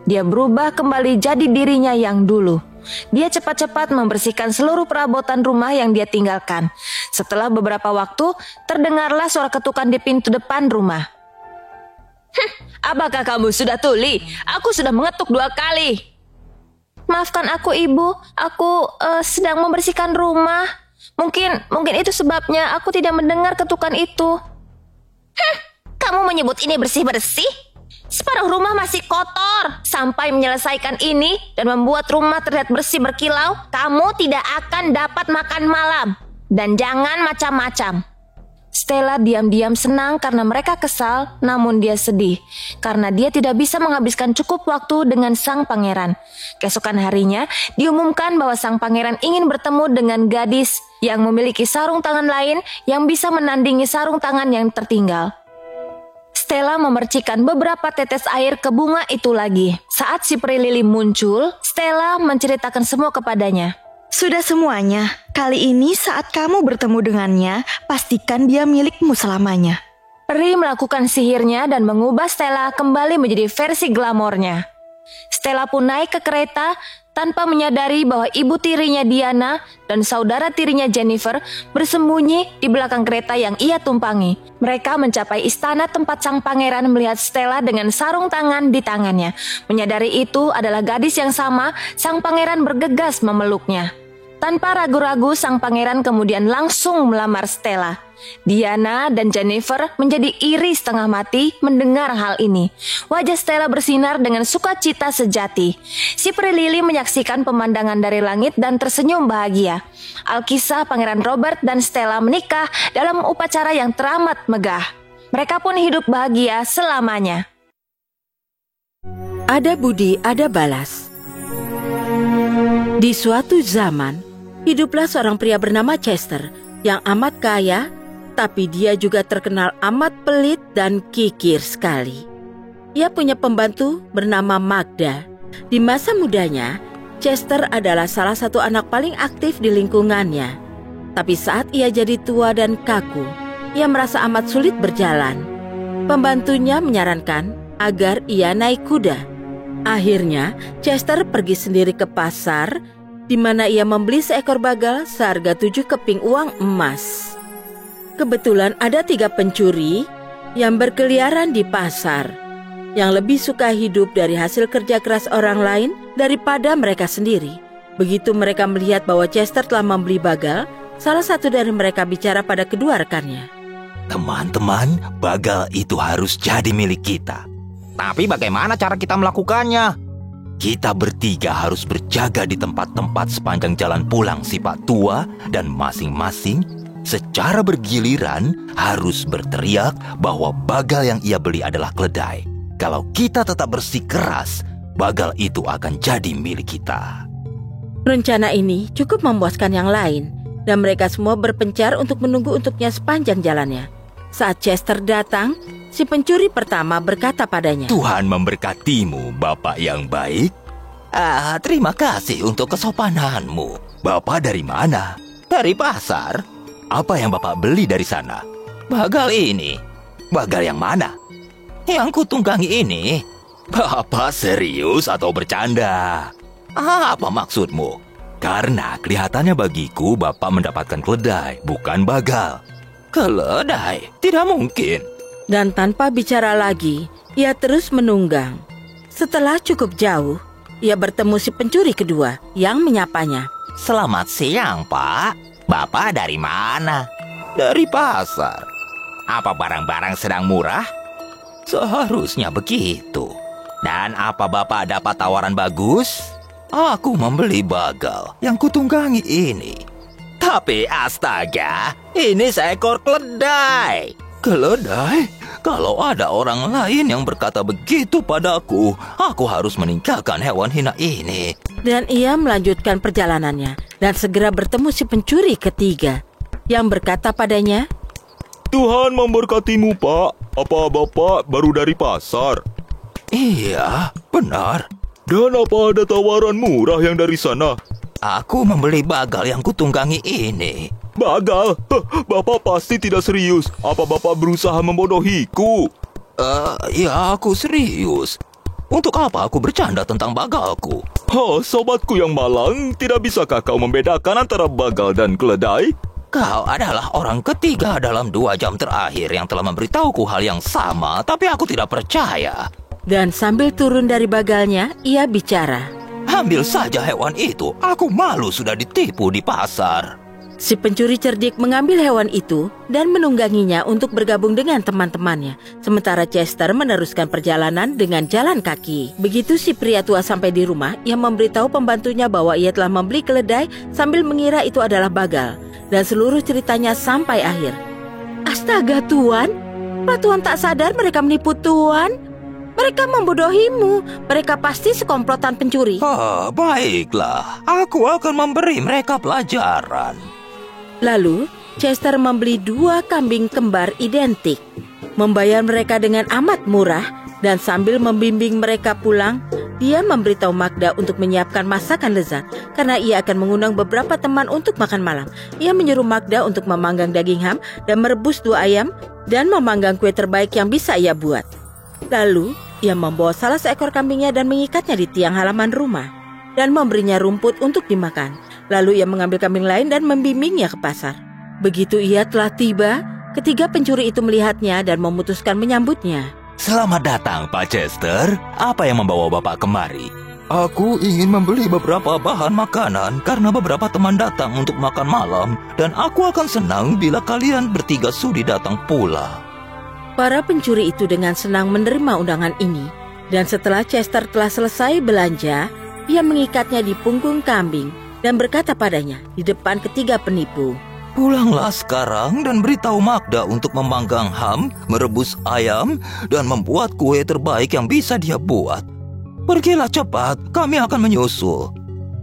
dia berubah kembali jadi dirinya yang dulu. Dia cepat-cepat membersihkan seluruh perabotan rumah yang dia tinggalkan. Setelah beberapa waktu, terdengarlah suara ketukan di pintu depan rumah. Apakah kamu sudah tuli? Aku sudah mengetuk 2 kali. Maafkan aku, Ibu. Aku sedang membersihkan rumah. Mungkin itu sebabnya aku tidak mendengar ketukan itu. Kamu menyebut ini bersih-bersih? Separuh rumah masih kotor. Sampai menyelesaikan ini dan membuat rumah terlihat bersih berkilau, kamu tidak akan dapat makan malam. Dan jangan macam-macam. Stella diam-diam senang karena mereka kesal, namun dia sedih karena dia tidak bisa menghabiskan cukup waktu dengan sang pangeran. Keesokan harinya, diumumkan bahwa sang pangeran ingin bertemu dengan gadis yang memiliki sarung tangan lain yang bisa menandingi sarung tangan yang tertinggal. Stella memercikan beberapa tetes air ke bunga itu lagi. Saat si peri lili muncul, Stella menceritakan semua kepadanya. Sudah semuanya. Kali ini saat kamu bertemu dengannya, pastikan dia milikmu selamanya. Peri melakukan sihirnya dan mengubah Stella kembali menjadi versi glamornya. Stella pun naik ke kereta tanpa menyadari bahwa ibu tirinya Diana dan saudara tirinya Jennifer bersembunyi di belakang kereta yang ia tumpangi. Mereka mencapai istana tempat sang pangeran melihat Stella dengan sarung tangan di tangannya. Menyadari itu adalah gadis yang sama, sang pangeran bergegas memeluknya. Tanpa ragu-ragu, sang pangeran kemudian langsung melamar Stella. Diana dan Jennifer menjadi iri setengah mati mendengar hal ini. Wajah Stella bersinar dengan sukacita sejati. Si peri lili menyaksikan pemandangan dari langit dan tersenyum bahagia. Alkisah Pangeran Robert dan Stella menikah dalam upacara yang teramat megah. Mereka pun hidup bahagia selamanya. Ada budi, ada balas. Di suatu zaman, hiduplah seorang pria bernama Chester yang amat kaya, tapi dia juga terkenal amat pelit dan kikir sekali. Ia punya pembantu bernama Magda. Di masa mudanya, Chester adalah salah satu anak paling aktif di lingkungannya. Tapi saat ia jadi tua dan kaku, ia merasa amat sulit berjalan. Pembantunya menyarankan agar ia naik kuda. Akhirnya, Chester pergi sendiri ke pasar, di mana ia membeli seekor bagal seharga 7 keping uang emas. Kebetulan ada 3 pencuri yang berkeliaran di pasar, yang lebih suka hidup dari hasil kerja keras orang lain daripada mereka sendiri. Begitu mereka melihat bahwa Chester telah membeli bagal, salah satu dari mereka bicara pada kedua rekannya. Teman-teman, bagal itu harus jadi milik kita. Tapi bagaimana cara kita melakukannya? Kita bertiga harus berjaga di tempat-tempat sepanjang jalan pulang si Pak Tua dan masing-masing secara bergiliran harus berteriak bahwa bagal yang ia beli adalah keledai. Kalau kita tetap bersikeras, bagal itu akan jadi milik kita. Rencana ini cukup memuaskan yang lain. dan mereka semua berpencar untuk menunggu untuknya sepanjang jalannya. Saat Chester datang, si pencuri pertama berkata padanya, Tuhan memberkatimu, Bapak yang baik. Terima kasih untuk kesopananmu. Bapak dari mana? Dari pasar. Apa yang Bapak beli dari sana? Bagal ini. Bagal yang mana? Yang kutunggangi ini. Bapak serius atau bercanda? Apa maksudmu? Karena kelihatannya bagiku Bapak mendapatkan keledai, bukan bagal. Keledai? Tidak mungkin. Dan tanpa bicara lagi, ia terus menunggang. Setelah cukup jauh, ia bertemu si pencuri kedua yang menyapanya. Selamat siang, Pak. Bapak dari mana? Dari pasar. Apa barang-barang sedang murah? Seharusnya begitu. Dan apa Bapak dapat tawaran bagus? Aku membeli bagal yang kutunggangi ini. Tapi astaga, ini seekor keledai. Keledai? Kalau ada orang lain yang berkata begitu padaku, aku harus meninggalkan hewan hina ini. Dan ia melanjutkan perjalanannya dan segera bertemu si pencuri ketiga yang berkata padanya, Tuhan memberkatimu, Pak. Apa Bapak baru dari pasar? Iya, benar. Dan apa ada tawaran murah yang dari sana? Aku membeli bagal yang kutunggangi ini. Bagal? Bapak pasti tidak serius. Apa Bapak berusaha membodohiku? Ya, aku serius. Untuk apa aku bercanda tentang bagalku? Sobatku yang malang, tidak bisakah kau membedakan antara bagal dan keledai? Kau adalah orang ketiga dalam 2 jam terakhir yang telah memberitahuku hal yang sama, tapi aku tidak percaya. Dan sambil turun dari bagalnya, ia bicara. Ambil saja hewan itu, aku malu sudah ditipu di pasar. Si pencuri cerdik mengambil hewan itu dan menungganginya untuk bergabung dengan teman-temannya. Sementara Chester meneruskan perjalanan dengan jalan kaki. Begitu si pria tua sampai di rumah, ia memberitahu pembantunya bahwa ia telah membeli keledai sambil mengira itu adalah bagal. Dan seluruh ceritanya sampai akhir. Astaga Tuan, apa Tuan tak sadar mereka menipu Tuan? Mereka membodohimu. Mereka pasti sekomplotan pencuri. Baiklah. Aku akan memberi mereka pelajaran. Lalu, Chester membeli 2 kambing kembar identik. Membayar mereka dengan amat murah. Dan sambil membimbing mereka pulang, dia memberitahu Magda untuk menyiapkan masakan lezat. Karena ia akan mengundang beberapa teman untuk makan malam. Ia menyuruh Magda untuk memanggang daging ham dan merebus 2 ayam. Dan memanggang kue terbaik yang bisa ia buat. Lalu, ia membawa salah seekor kambingnya dan mengikatnya di tiang halaman rumah. Dan memberinya rumput untuk dimakan. Lalu ia mengambil kambing lain dan membimbingnya ke pasar. Begitu ia telah tiba, ketiga pencuri itu melihatnya dan memutuskan menyambutnya. Selamat datang, Pak Chester. Apa yang membawa Bapak kemari? Aku ingin membeli beberapa bahan makanan karena beberapa teman datang untuk makan malam. Dan aku akan senang bila kalian bertiga sudi datang pula. Para pencuri itu dengan senang menerima undangan ini. Dan setelah Chester telah selesai belanja, ia mengikatnya di punggung kambing dan berkata padanya di depan ketiga penipu, Pulanglah sekarang dan beritahu Magda untuk memanggang ham, merebus ayam, dan membuat kue terbaik yang bisa dia buat. Pergilah cepat, kami akan menyusul.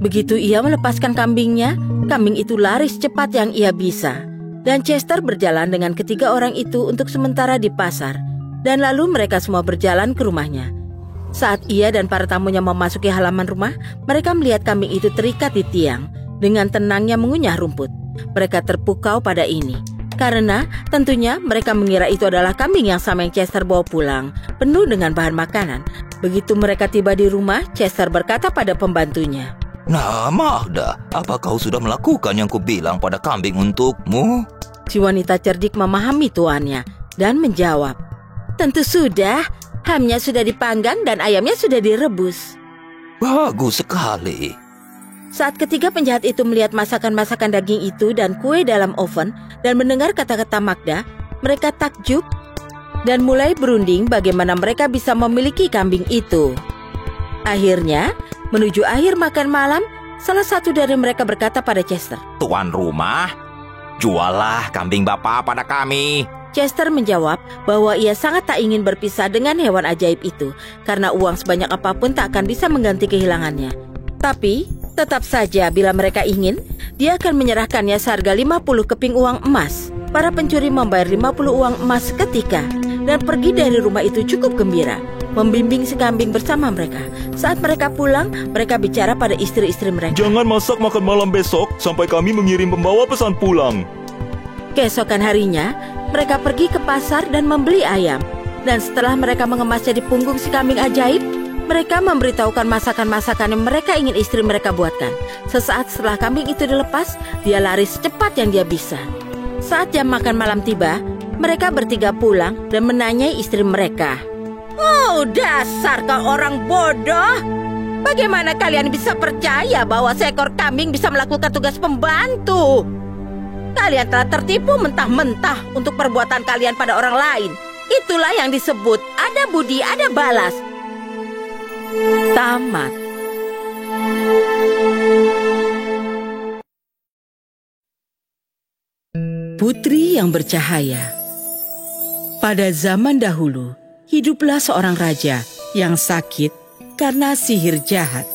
Begitu ia melepaskan kambingnya, kambing itu lari secepat yang ia bisa. Dan Chester berjalan dengan ketiga orang itu untuk sementara di pasar. Dan lalu mereka semua berjalan ke rumahnya. Saat ia dan para tamunya memasuki halaman rumah, mereka melihat kambing itu terikat di tiang. Dengan tenangnya mengunyah rumput. Mereka terpukau pada ini. Karena tentunya mereka mengira itu adalah kambing yang sama yang Chester bawa pulang, penuh dengan bahan makanan. Begitu mereka tiba di rumah, Chester berkata pada pembantunya, Nah, Magda, apa kau sudah melakukan yang kubilang pada kambing untukmu? Si wanita cerdik memahami tuannya dan menjawab, Tentu sudah, hamnya sudah dipanggang dan ayamnya sudah direbus. Bagus sekali. Saat ketiga penjahat itu melihat masakan-masakan daging itu dan kue dalam oven dan mendengar kata-kata Magda, mereka takjub dan mulai berunding bagaimana mereka bisa memiliki kambing itu. Akhirnya, menuju akhir makan malam, salah satu dari mereka berkata pada Chester, Tuan rumah, juallah kambing Bapak pada kami. Chester menjawab bahwa ia sangat tak ingin berpisah dengan hewan ajaib itu, karena uang sebanyak apapun tak akan bisa mengganti kehilangannya. Tapi, Tetap saja bila mereka ingin, dia akan menyerahkannya seharga 50 keping uang emas. Para pencuri membayar 50 uang emas seketika dan pergi dari rumah itu cukup gembira, membimbing si kambing bersama mereka. Saat mereka pulang, mereka bicara pada istri-istri mereka. Jangan masak makan malam besok sampai kami mengirim pembawa pesan pulang. Keesokan harinya, mereka pergi ke pasar dan membeli ayam. Dan setelah mereka mengemasnya di punggung si kambing ajaib, mereka memberitahukan masakan-masakan yang mereka ingin istri mereka buatkan. Sesaat setelah kambing itu dilepas, dia lari secepat yang dia bisa. Saat jam makan malam tiba, mereka bertiga pulang dan menanyai istri mereka. Oh, dasar kau orang bodoh. Bagaimana kalian bisa percaya bahwa seekor kambing bisa melakukan tugas pembantu? Kalian telah tertipu mentah-mentah untuk perbuatan kalian pada orang lain. Itulah yang disebut ada budi, ada balas. Tamat. Putri yang bercahaya. Pada zaman dahulu, hiduplah seorang raja yang sakit karena sihir jahat.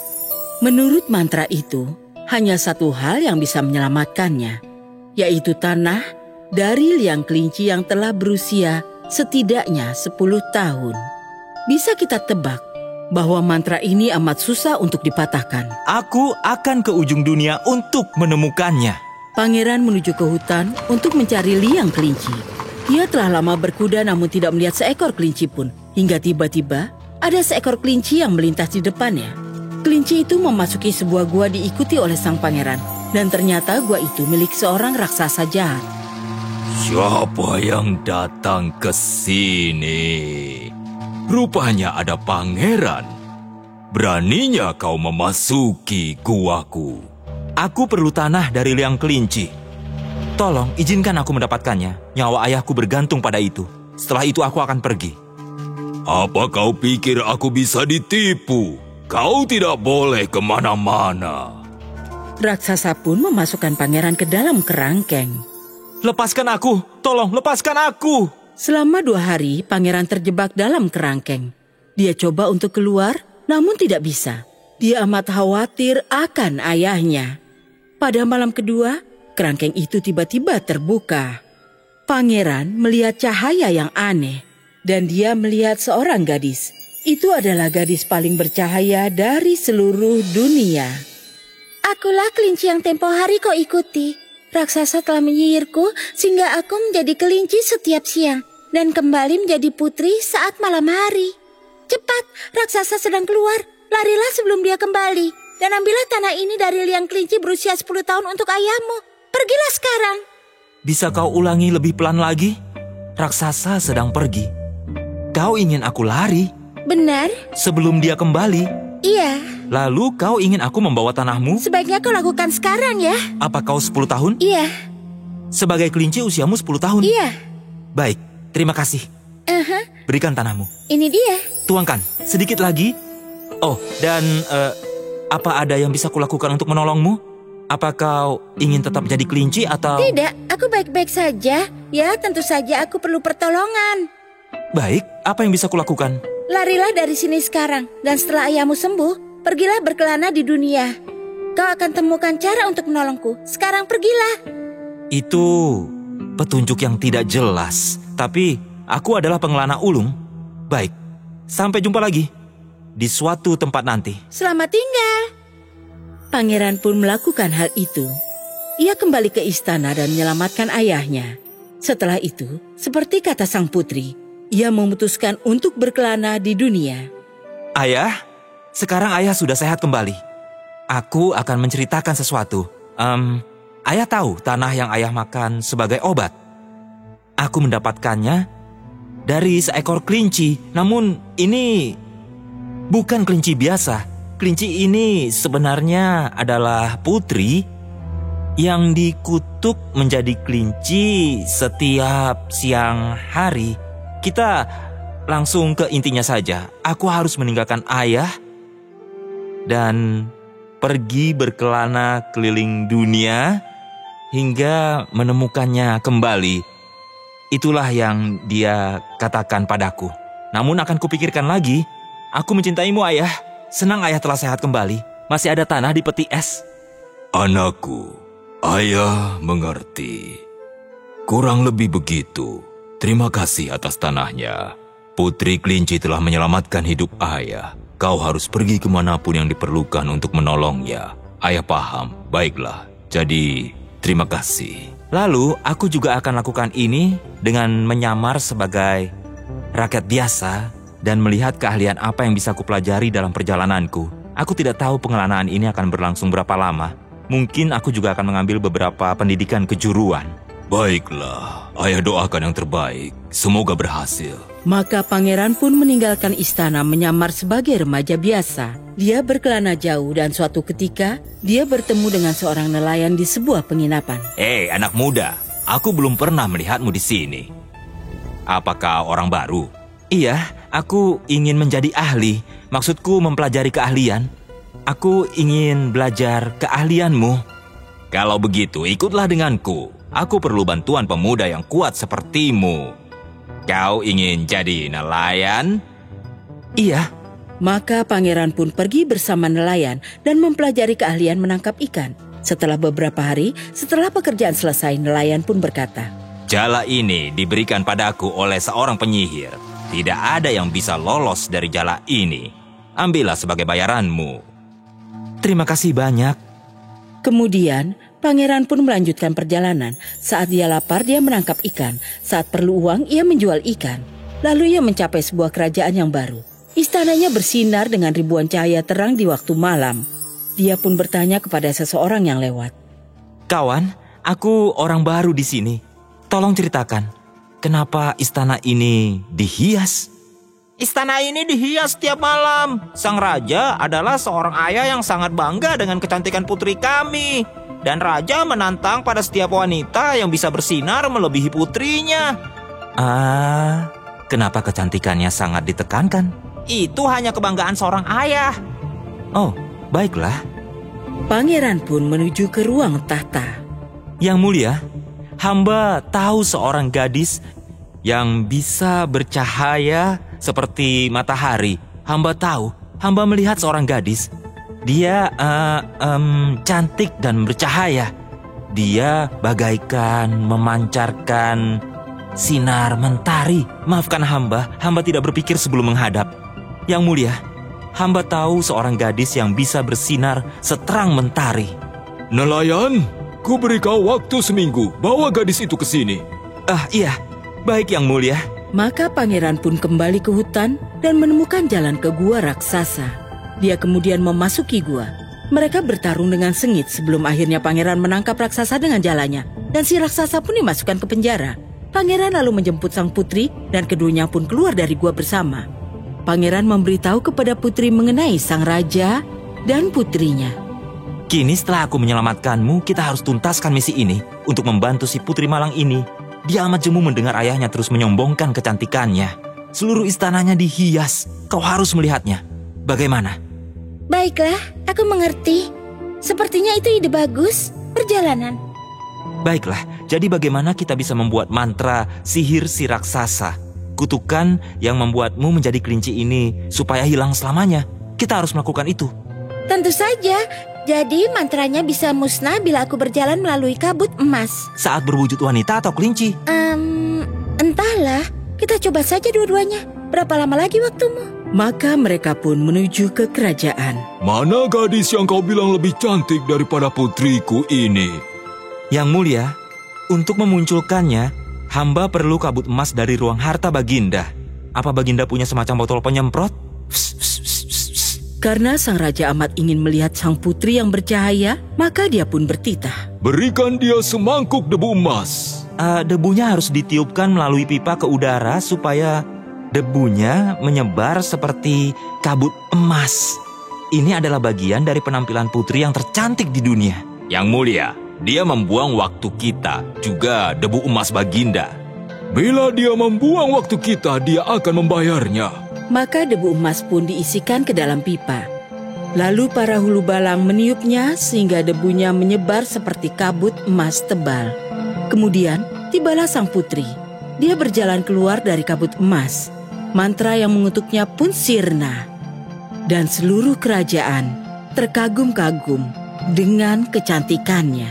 Menurut mantra itu, hanya satu hal yang bisa menyelamatkannya, yaitu tanah dari liang kelinci yang telah berusia setidaknya 10 tahun. Bisa kita tebak bahwa mantra ini amat susah untuk dipatahkan. Aku akan ke ujung dunia untuk menemukannya. Pangeran menuju ke hutan untuk mencari liang kelinci. Dia telah lama berkuda namun tidak melihat seekor kelinci pun. Hingga tiba-tiba ada seekor kelinci yang melintas di depannya. Kelinci itu memasuki sebuah gua diikuti oleh sang pangeran. Dan ternyata gua itu milik seorang raksasa jahat. Siapa yang datang ke sini? Rupanya ada pangeran. Beraninya kau memasuki guaku. Aku perlu tanah dari liang kelinci. Tolong izinkan aku mendapatkannya. Nyawa ayahku bergantung pada itu. Setelah itu aku akan pergi. Apa kau pikir aku bisa ditipu? Kau tidak boleh kemana-mana. Raksasa pun memasukkan pangeran ke dalam kerangkeng. Lepaskan aku! Tolong lepaskan aku! Selama 2 hari, pangeran terjebak dalam kerangkeng. Dia coba untuk keluar, namun tidak bisa. Dia amat khawatir akan ayahnya. Pada malam kedua, kerangkeng itu tiba-tiba terbuka. Pangeran melihat cahaya yang aneh, dan dia melihat seorang gadis. Itu adalah gadis paling bercahaya dari seluruh dunia. Akulah kelinci yang tempo hari kau ikuti. Raksasa telah menyihirku sehingga aku menjadi kelinci setiap siang dan kembali menjadi putri saat malam hari. Cepat, raksasa sedang keluar. Larilah sebelum dia kembali dan ambillah tanah ini dari liang kelinci berusia 10 tahun untuk ayahmu. Pergilah sekarang. Bisa kau ulangi lebih pelan lagi? Raksasa sedang pergi. Kau ingin aku lari? Benar. Sebelum dia kembali? Iya. Lalu kau ingin aku membawa tanahmu? Sebaiknya kau lakukan sekarang ya. Apa kau 10 tahun? Iya. Sebagai kelinci usiamu 10 tahun? Iya. Baik, terima kasih. Berikan tanahmu. Ini dia. Tuangkan, sedikit lagi. Oh, dan apa ada yang bisa kulakukan untuk menolongmu? Apa kau ingin tetap jadi kelinci atau... Tidak, aku baik-baik saja. Ya, tentu saja aku perlu pertolongan. Baik, apa yang bisa kulakukan? Larilah dari sini sekarang, dan setelah ayahmu sembuh, pergilah berkelana di dunia. Kau akan temukan cara untuk menolongku. Sekarang pergilah. Itu petunjuk yang tidak jelas. Tapi aku adalah pengelana ulung. Baik, sampai jumpa lagi di suatu tempat nanti. Selamat tinggal. Pangeran pun melakukan hal itu. Ia kembali ke istana dan menyelamatkan ayahnya. Setelah itu, seperti kata sang putri, ia memutuskan untuk berkelana di dunia. Ayah, sekarang ayah sudah sehat kembali. Aku akan menceritakan sesuatu. Ayah tahu tanah yang ayah makan sebagai obat. Aku mendapatkannya dari seekor kelinci. Namun ini bukan kelinci biasa. Kelinci ini sebenarnya adalah putri yang dikutuk menjadi kelinci setiap siang hari. Kita langsung ke intinya saja. Aku harus meninggalkan ayah dan pergi berkelana keliling dunia hingga menemukannya kembali. Itulah yang dia katakan padaku. Namun akan kupikirkan lagi. Aku mencintaimu, ayah. Senang ayah telah sehat kembali. Masih ada tanah di peti es. Anakku, ayah mengerti. Kurang lebih begitu. Terima kasih atas tanahnya. Putri Kelinci telah menyelamatkan hidup ayah. Kau harus pergi kemanapun yang diperlukan untuk menolongnya. Ayah paham. Baiklah, jadi terima kasih. Lalu aku juga akan lakukan ini dengan menyamar sebagai rakyat biasa dan melihat keahlian apa yang bisa kupelajari dalam perjalananku. Aku tidak tahu pengelanaan ini akan berlangsung berapa lama. Mungkin aku juga akan mengambil beberapa pendidikan kejuruan. Baiklah, ayah doakan yang terbaik. Semoga berhasil. Maka pangeran pun meninggalkan istana menyamar sebagai remaja biasa. Dia berkelana jauh dan suatu ketika dia bertemu dengan seorang nelayan di sebuah penginapan. Hei, anak muda, aku belum pernah melihatmu di sini. Apakah orang baru? Iya, aku ingin menjadi ahli. Maksudku mempelajari keahlian. Aku ingin belajar keahlianmu. Kalau begitu, ikutlah denganku. Aku perlu bantuan pemuda yang kuat sepertimu. Kau ingin jadi nelayan? Iya. Maka pangeran pun pergi bersama nelayan dan mempelajari keahlian menangkap ikan. Setelah beberapa hari, setelah pekerjaan selesai, nelayan pun berkata, "Jala ini diberikan padaku oleh seorang penyihir. Tidak ada yang bisa lolos dari jala ini. Ambillah sebagai bayaranmu." Terima kasih banyak. Kemudian, pangeran pun melanjutkan perjalanan. Saat dia lapar, dia menangkap ikan. Saat perlu uang, ia menjual ikan. Lalu ia mencapai sebuah kerajaan yang baru. Istananya bersinar dengan ribuan cahaya terang di waktu malam. Dia pun bertanya kepada seseorang yang lewat. "Kawan, aku orang baru di sini. Tolong ceritakan, kenapa istana ini dihias?" Istana ini dihias setiap malam. Sang raja adalah seorang ayah yang sangat bangga dengan kecantikan putri kami. Dan raja menantang pada setiap wanita yang bisa bersinar melebihi putrinya. Kenapa kecantikannya sangat ditekankan? Itu hanya kebanggaan seorang ayah. Oh, baiklah. Pangeran pun menuju ke ruang tahta. Yang mulia, hamba tahu seorang gadis yang bisa bercahaya seperti matahari. Hamba tahu, hamba melihat seorang gadis. Dia cantik dan bercahaya. Dia bagaikan memancarkan sinar mentari. Maafkan hamba tidak berpikir sebelum menghadap. Yang mulia, hamba tahu seorang gadis yang bisa bersinar seterang mentari. Nelayan, ku beri kau waktu seminggu. Bawa gadis itu ke sini. Iya, baik yang mulia. Maka pangeran pun kembali ke hutan dan menemukan jalan ke gua raksasa. Dia kemudian memasuki gua. Mereka bertarung dengan sengit sebelum akhirnya pangeran menangkap raksasa dengan jalannya. Dan si raksasa pun dimasukkan ke penjara. Pangeran lalu menjemput sang putri dan keduanya pun keluar dari gua bersama. Pangeran memberitahu kepada putri mengenai sang raja dan putrinya. Kini setelah aku menyelamatkanmu, kita harus tuntaskan misi ini untuk membantu si putri malang ini. Dia amat jemu mendengar ayahnya terus menyombongkan kecantikannya. Seluruh istananya dihias. Kau harus melihatnya. Bagaimana? Baiklah, aku mengerti. Sepertinya itu ide bagus. Perjalanan. Baiklah, jadi bagaimana kita bisa membuat mantra sihir si raksasa? Kutukan yang membuatmu menjadi kelinci ini supaya hilang selamanya. Kita harus melakukan itu. Tentu saja. Jadi mantranya bisa musnah bila aku berjalan melalui kabut emas. Saat berwujud wanita atau kelinci? Entahlah. Kita coba saja dua-duanya. Berapa lama lagi waktumu? Maka mereka pun menuju ke kerajaan. Mana gadis yang kau bilang lebih cantik daripada putriku ini? Yang mulia, untuk memunculkannya, hamba perlu kabut emas dari ruang harta Baginda. Apa Baginda punya semacam botol penyemprot? Karena sang raja amat ingin melihat sang putri yang bercahaya, maka dia pun bertitah. Berikan dia semangkuk debu emas. Debunya harus ditiupkan melalui pipa ke udara supaya debunya menyebar seperti kabut emas. Ini adalah bagian dari penampilan putri yang tercantik di dunia. Yang mulia, dia membuang waktu kita, juga debu emas Baginda. Bila dia membuang waktu kita, dia akan membayarnya. Maka debu emas pun diisikan ke dalam pipa. Lalu para hulu balang meniupnya sehingga debunya menyebar seperti kabut emas tebal. Kemudian tibalah sang putri. Dia berjalan keluar dari kabut emas. Mantra yang mengutuknya pun sirna. Dan seluruh kerajaan terkagum-kagum dengan kecantikannya.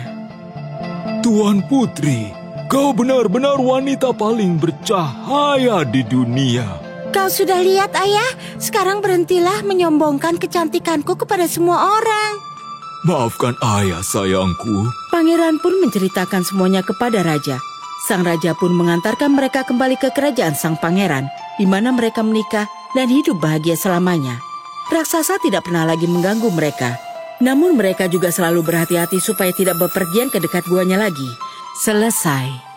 Tuan Putri, kau benar-benar wanita paling bercahaya di dunia. Kau sudah lihat, Ayah? Sekarang berhentilah menyombongkan kecantikanku kepada semua orang. Maafkan ayah, sayangku. Pangeran pun menceritakan semuanya kepada raja. Sang raja pun mengantarkan mereka kembali ke kerajaan sang pangeran, di mana mereka menikah dan hidup bahagia selamanya. Raksasa tidak pernah lagi mengganggu mereka. Namun mereka juga selalu berhati-hati supaya tidak bepergian ke dekat guanya lagi. Selesai.